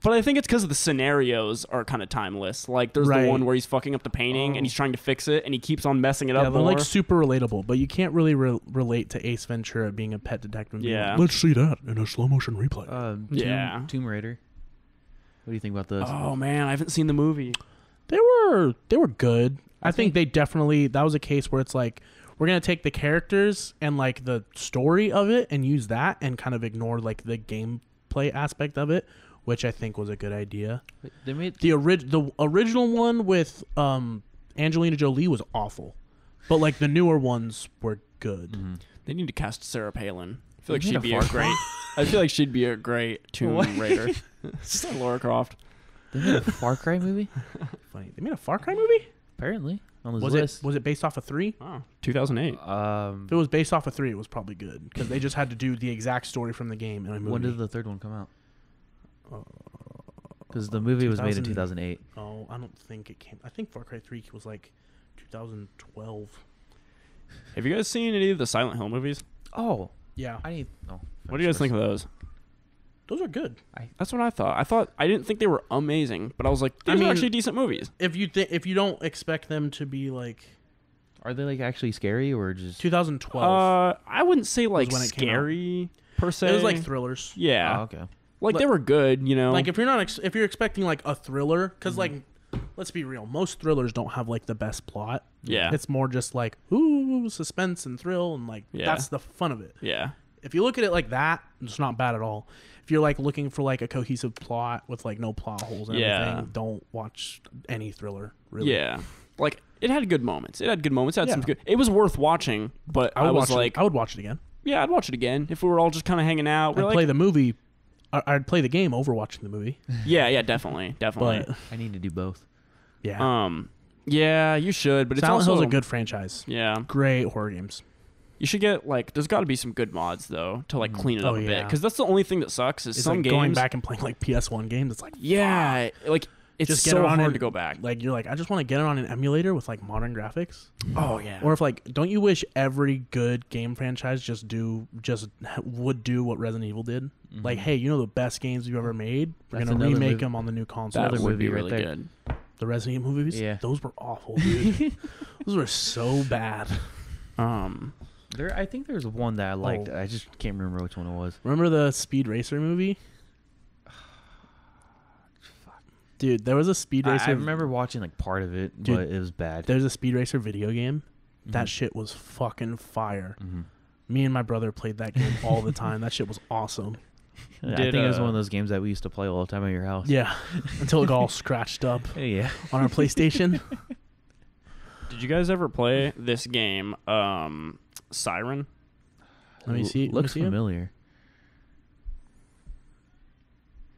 But I think it's because the scenarios are kind of timeless. There's the one where he's fucking up the painting and he's trying to fix it and he keeps on messing it up more. They're super relatable, but you can't really relate to Ace Ventura being a pet detective. Yeah. Let's see that in a slow motion replay. Tomb Raider. What do you think about those? Oh man, I haven't seen the movie. They were good. I think they definitely, that was a case where it's we're going to take the characters and the story of it and use that and kind of ignore the gameplay aspect of it, which I think was a good idea. They made the original one with Angelina Jolie was awful, but the newer ones were good. Mm-hmm. They need to cast Sarah Palin. I feel like she'd be a great. I feel like she'd be a great Tomb Raider. It's like Lara Croft. They made a Far Cry movie. Funny, they made a Far Cry movie. Apparently, on this list. Was it based off of 3? Oh, 2008. If it was based off of 3, it was probably good because they just had to do the exact story from the game in a movie. When did the third one come out? Because the movie was made in 2008. Oh, I don't think it came. I think Far Cry 3 was 2012. Have you guys seen any of the Silent Hill movies? Oh, yeah. What do you guys think of those? Those are good. That's what I thought. I didn't think they were amazing, but I was like, these are actually decent movies. If you don't expect them to be are they actually scary or just 2012? I wouldn't say when it scary per se. It was thrillers. Yeah. Oh, okay. They were good, if you're not if you're expecting a thriller, because let's be real, most thrillers don't have the best plot. Yeah. It's more just ooh, suspense and thrill and that's the fun of it. Yeah. If you look at it like that, it's not bad at all. If you're looking for a cohesive plot with no plot holes and everything, don't watch any thriller. Really. Yeah. It had good moments. It had some good. It was worth watching, but I was I would watch it again. Yeah, I'd watch it again if we were all just kind of hanging out. I'd play the movie. I'd play the game over watching the movie. Yeah, definitely. But, I need to do both. Yeah. Yeah, you should, but Silent it's also Hill's a good franchise. Yeah. Great horror games. You should get there's got to be some good mods though to clean it up a bit, because that's the only thing that sucks is it's some games going back and playing PS1 games. It's it's just so hard to go back. You're I just want to get it on an emulator with modern graphics. Oh yeah. Or if don't you wish every good game franchise would do what Resident Evil did? Mm-hmm. Hey, the best games you've ever made, we're gonna remake them on the new console. That would be really good. The Resident Evil movies, yeah, those were awful, dude. Those were so bad. I think there's one that I liked. I just can't remember which one it was. Remember the Speed Racer movie? Dude, there was a Speed Racer. I remember watching part of it, but it was bad. There's a Speed Racer video game. Mm-hmm. That shit was fucking fire. Mm-hmm. Me and my brother played that game all the time. That shit was awesome. I think it was one of those games that we used to play all the time at your house. Yeah, until it got all scratched up. Yeah, on our PlayStation. Did you guys ever play this game, Siren? Let me see. Looks familiar.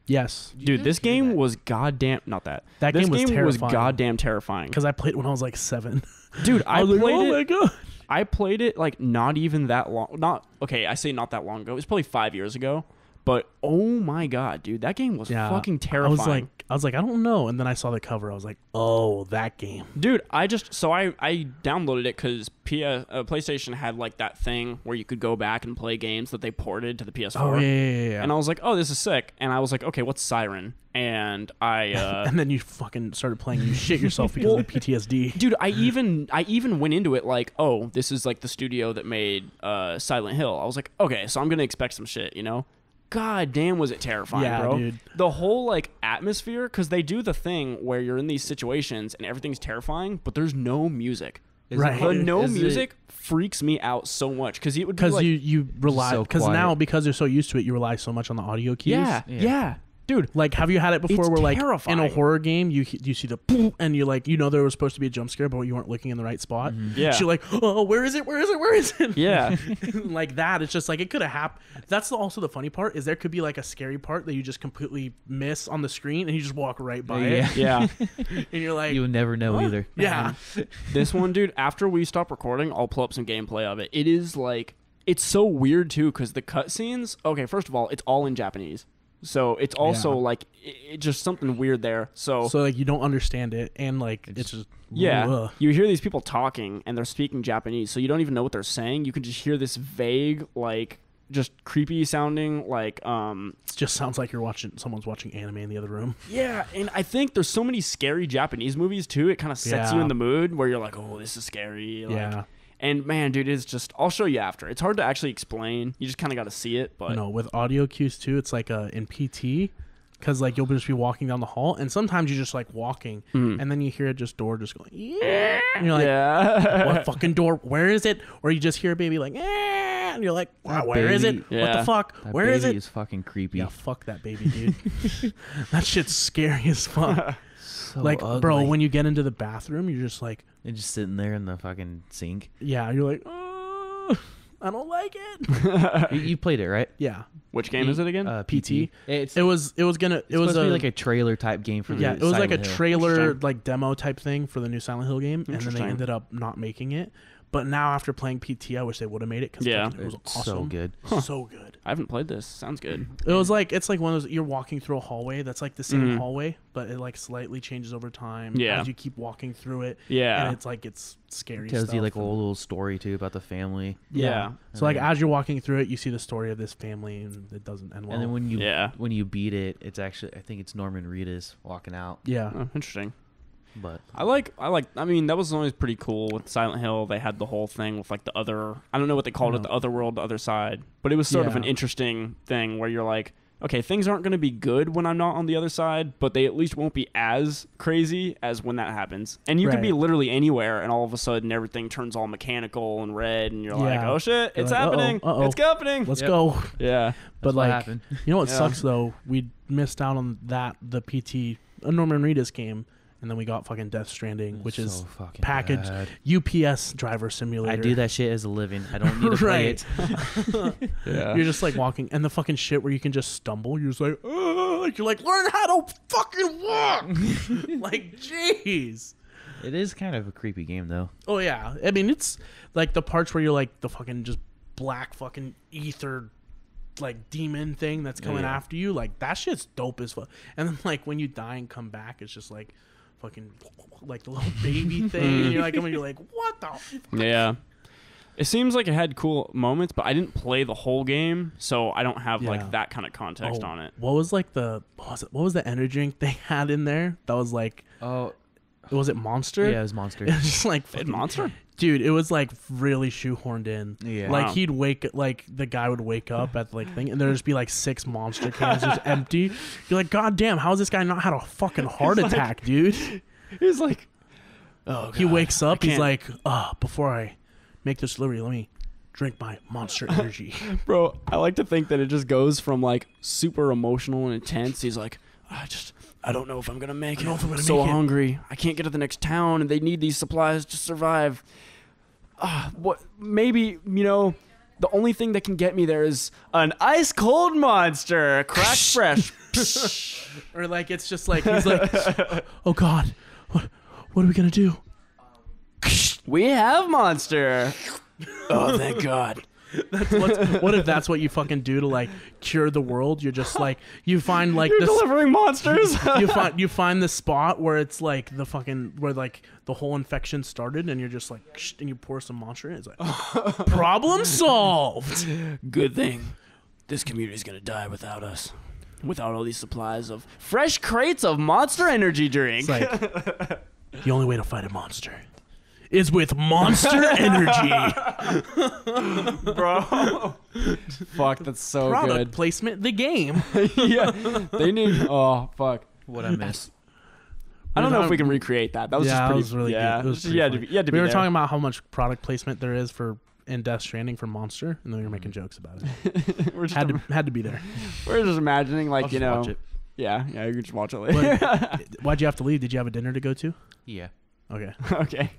Yes, dude. This game was goddamn not that. That game was terrifying. Was goddamn terrifying because I played it when I was 7. Dude, I played it. Oh my god. I played it not even that long. I say not that long ago. It was probably 5 years ago. But oh my god, dude, that game was fucking terrifying. I was like, I don't know. And then I saw the cover. I was like, oh, that game. Dude, I downloaded it because PlayStation had like that thing where you could go back and play games that they ported to the PS4. Oh, yeah. And I was like, oh, this is sick. And I was like, okay, what's Siren? And I and then you fucking started playing and you shit yourself because of the PTSD. Dude, I even went into it like, oh, this is like the studio that made Silent Hill. I was like, okay, so I'm gonna expect some shit, you know? God damn, was it terrifying, bro. Dude. The whole like atmosphere, because they do the thing where you're in these situations and everything's terrifying, but there's no music. Right. The no music freaks me out so much because it would be like, you rely because now because you're so used to it, you rely so much on the audio cues. Yeah. Dude, like, have you had it before where, like, terrifying. in a horror game, you see the boom, and you're like, there was supposed to be a jump scare, but you weren't looking in the right spot? Mm-hmm. Yeah. So you're like, oh, where is it? Yeah. Like that. It's just like, it could have happened. That's also the funny part, is there could be, like, a scary part that you just completely miss on the screen, and you just walk right by it. Yeah. And you're like... You'll never know either. Yeah. This one, dude, after we stop recording, I'll pull up some gameplay of it. It is, like... It's so weird, too, because the cutscenes... Okay, first of all, it's all in Japanese. So it's also like it's just something weird there. So like you don't understand it, and like it's just you hear these people talking and they're speaking Japanese, so you don't even know what they're saying. You can just hear this vague, like just creepy sounding, like it just sounds like someone's watching anime in the other room. Yeah, and I think there's so many scary Japanese movies too. It kind of sets you in the mood where you're like, oh, this is scary. Like, and man, dude, it's just, I'll show you after. It's hard to actually explain. You just kind of got to see it. But no, with audio cues too, it's like in PT, because like you'll just be walking down the hall, and sometimes you're just like walking, and then you hear a door just going, yeah, and you're like, what fucking door? Where is it? Or you just hear a baby like, and you're like, wow, where is it? Yeah. What the fuck? That Where is it? Is fucking creepy. Yeah, fuck that baby, dude. That shit's scary as fuck. So like, ugly. bro, when you get into the bathroom, you're just like, and just sitting there in the fucking sink. Yeah, you're like, I don't like it. You played it, right? Yeah. Which game is it again? PT. It was supposed to be like a trailer type game for the it was Silent like a Hill. trailer like demo type thing for the new Silent Hill game, and then they ended up not making it. But now after playing PT, I wish they would have made it because it was awesome. So good. So good. I haven't played this. Sounds good. It was like, it's like one of those, you're walking through a hallway that's like the same hallway, but it like slightly changes over time as you keep walking through it. Yeah. And it's like, it's scary Tells stuff. you like a whole little story too about the family. Yeah. So like as you're walking through it, you see the story of this family, and it doesn't end well. And then when you beat it, it's actually, I think it's Norman Reedus walking out. Yeah. Oh, interesting. But I mean, that was always pretty cool with Silent Hill. They had the whole thing with like the other, I don't know what they called it, the other world, the other side. But it was sort of an interesting thing where you're like, okay, things aren't going to be good when I'm not on the other side, but they at least won't be as crazy as when that happens. And you can be literally anywhere, and all of a sudden everything turns all mechanical and red, and you're like, oh shit, it's happening. It's happening. Let's go. Yeah. But like, you know what sucks though? We missed out on the PT, a Norman Reedus game. And then we got fucking Death Stranding, which is packaged UPS driver simulator. I do that shit as a living. I don't need to play it. Yeah. You're just like walking, and the fucking shit where you can just stumble. You're just like, you're like, learn how to fucking walk. Like, jeez. It is kind of a creepy game though. Oh yeah, I mean it's like the parts where you're like the fucking just black fucking ether like demon thing that's coming after you. Like that shit's dope as fuck. And then like when you die and come back, it's just like fucking like the little baby thing. And you're like, what the fuck? Yeah. It seems like it had cool moments, but I didn't play the whole game, so I don't have like that kind of context on it. What was like what was the energy drink they had in there? That was like, was it Monster? Yeah, it was Monster. It was just like Monster? Dude, it was like really shoehorned in. Yeah. Like he'd the guy would wake up at like thing, and there'd just be like 6 Monster cans just empty. You're like, God damn, how has this guy not had a fucking heart attack, dude? He's like, oh God, he wakes up, he's like, before I make this delivery, let me drink my Monster Energy. Bro, I like to think that it just goes from like super emotional and intense. He's like, I don't know if I'm gonna make it. I'm so hungry. I can't get to the next town, and they need these supplies to survive. Maybe, the only thing that can get me there is an ice cold Monster, crack fresh. Or like it's just like he's like, oh God, what are we gonna do? We have Monster. Oh, thank God. What if that's what you fucking do to like cure the world? You're just like you find like You're delivering monsters. you find the spot where it's like the fucking where like the whole infection started, and you're just like and you pour some monster in. It's like problem solved. Good thing this community's gonna die without us. Without all these supplies of fresh crates of Monster Energy drink. It's like the only way to fight a monster is with Monster Energy. Bro. Fuck, that's so Product good. placement, the game. Yeah, they need. Oh fuck, What I miss. I don't know if we can recreate that. That was just pretty. That was really yeah, good. It was pretty you had funny. to be We were there. talking about how much product placement there is in Death Stranding for Monster, and then we were making jokes about it. we're just had to be there. we're just imagining like I'll just watch it. Yeah, you can just watch it later. Why'd you have to leave? Did you have a dinner to go to? Yeah. Okay. Okay.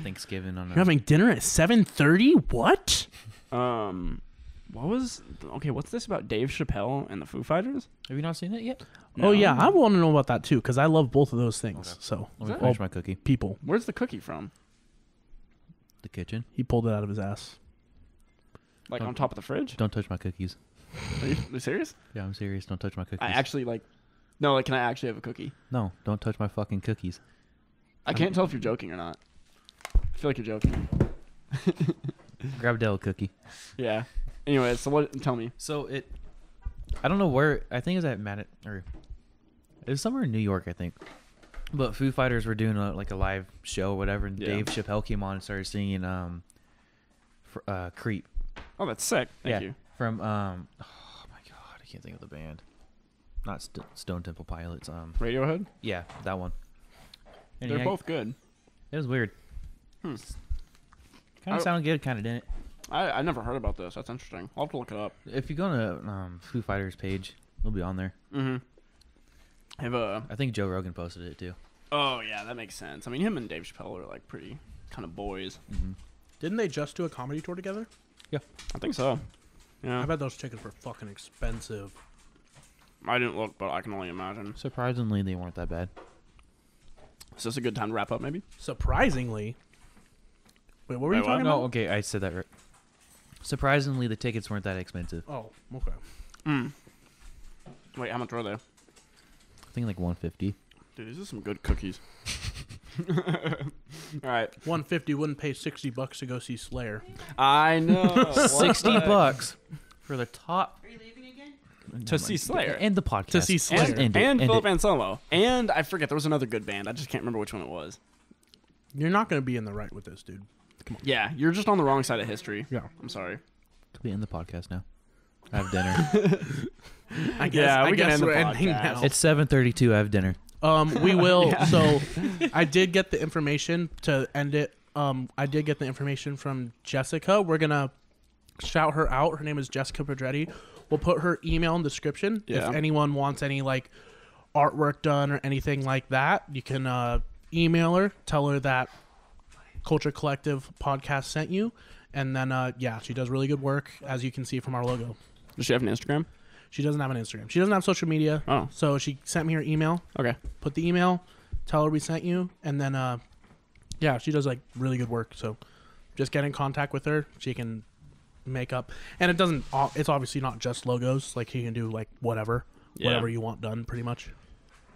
Thanksgiving on You're having dinner at 7:30? What? What was okay? What's this about Dave Chappelle and the Foo Fighters? Have you not seen it yet? Oh yeah, I want to know about that too because I love both of those things. Okay. So Let me that- finish my cookie. people, Where's the cookie from? The kitchen. he pulled it out of his ass. Like Oh. on top of the fridge? Don't touch my cookies. Are you serious? Yeah, I'm serious. Don't touch my cookies. I actually like. No, like, can I actually have a cookie? No, don't touch my fucking cookies. I can't tell if you're joking or not. I feel like you're joking. Grab Dell cookie. Yeah. Anyway, so what? Tell me. So I don't know where. I think it was at or it was somewhere in New York, I think. But Foo Fighters were doing a live show or whatever, and Yeah. Dave Chappelle came on and started singing "Creep." Oh, that's sick. Thank you. From oh my god, I can't think of the band. Not Stone Temple Pilots. Radiohead. Yeah, that one. And They're yeah, both good. It was weird. Hmm. Kind of sounded good, kind of didn't. I never heard about this. That's interesting. I'll have to look it up. If you go to Foo Fighters page, it'll be on there. Mm-hmm. Have a. I think Joe Rogan posted it too. Oh yeah, that makes sense. I mean, him and Dave Chappelle are like pretty kind of boys. Mm-hmm. Didn't they just do a comedy tour together? I think so. Yeah. I bet those tickets were fucking expensive. I didn't look, but I can only imagine. Surprisingly, they weren't that bad. Is this a good time to wrap up? Maybe. Surprisingly. Wait, what were you Wait, what? talking No, about? okay, I said that right. Surprisingly, the tickets weren't that expensive. Oh, okay. Wait, how much were they? I think like $150. Dude, these are some good cookies. All right. 150 wouldn't pay $60 to go see Slayer. I know. $60 for the top. Are you leaving again? To see Slayer. And the podcast. To see Slayer. And, End it. Philip Anselmo. And I forget, there was another good band. I just can't remember which one it was. You're not going to be in the right with this, dude. Yeah, you're just on the wrong side of history. Yeah. I'm sorry. We end the podcast now. I have dinner. I guess, Yeah, I we can guess end the we're ending podcast. now. It's 7:32. I have dinner. We will. So I did get the information to end it. I did get the information from Jessica. We're going to shout her out. Her name is Jessica Pedretti. We'll put her email in the description. Yeah. If anyone wants any like artwork done or anything like that, you can email her, tell her that Culture Collective podcast sent you. And then, yeah, she does really good work, as you can see from our logo. Does she have an Instagram? She doesn't have an Instagram. She doesn't have social media. Oh. So she sent me her email. Okay. Put the email, tell her we sent you, and then yeah, she does like really good work. So just get in contact with her. She can make up, and it's obviously not just logos. Like he can do like whatever you want done, pretty much.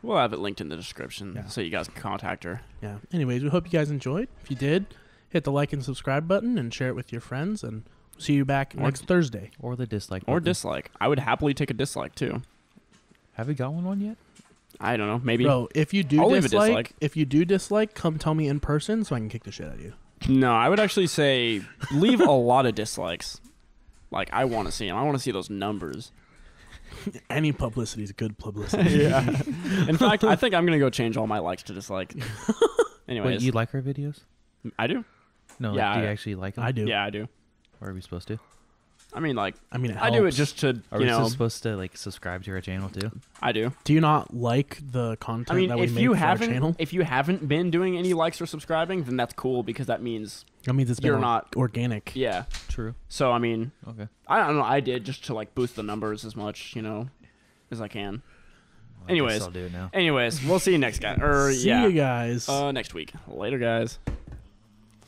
We'll have it linked in the description Yeah. so you guys can contact her. Yeah. Anyways, we hope you guys enjoyed. If you did, hit the like and subscribe button and share it with your friends, and see you back next Thursday. Or the dislike. Or button. dislike. I would happily take a dislike too. Have we got one yet? I don't know. Maybe. Bro, if you do I'll leave a dislike, come tell me in person so I can kick the shit out of you. No, I would actually say leave a lot of dislikes. Like, I want to see them. I want to see those numbers. Any publicity is good publicity. Yeah. In fact, I think I'm going to go change all my likes to dislike. Anyways. Wait, you like our videos? I do. No, Yeah, like, do you actually like them? I do. Yeah, I do. Or are we supposed to? I mean, like, I mean, it I do it helps. just to, Are you we know, supposed to like subscribe to our channel too? I do. Do you not like the content I mean, that we if make you for our channel? haven't been doing any likes or subscribing, then that's cool because that means, That means it's been you're not- organic. yeah. True. So, I mean, Okay. I don't know. I did just to, like, boost the numbers as much, you know, as I can. Well, I guess Anyways. I'll do it now. Anyways, we'll see you next guy. See you guys. Next week. Later, guys.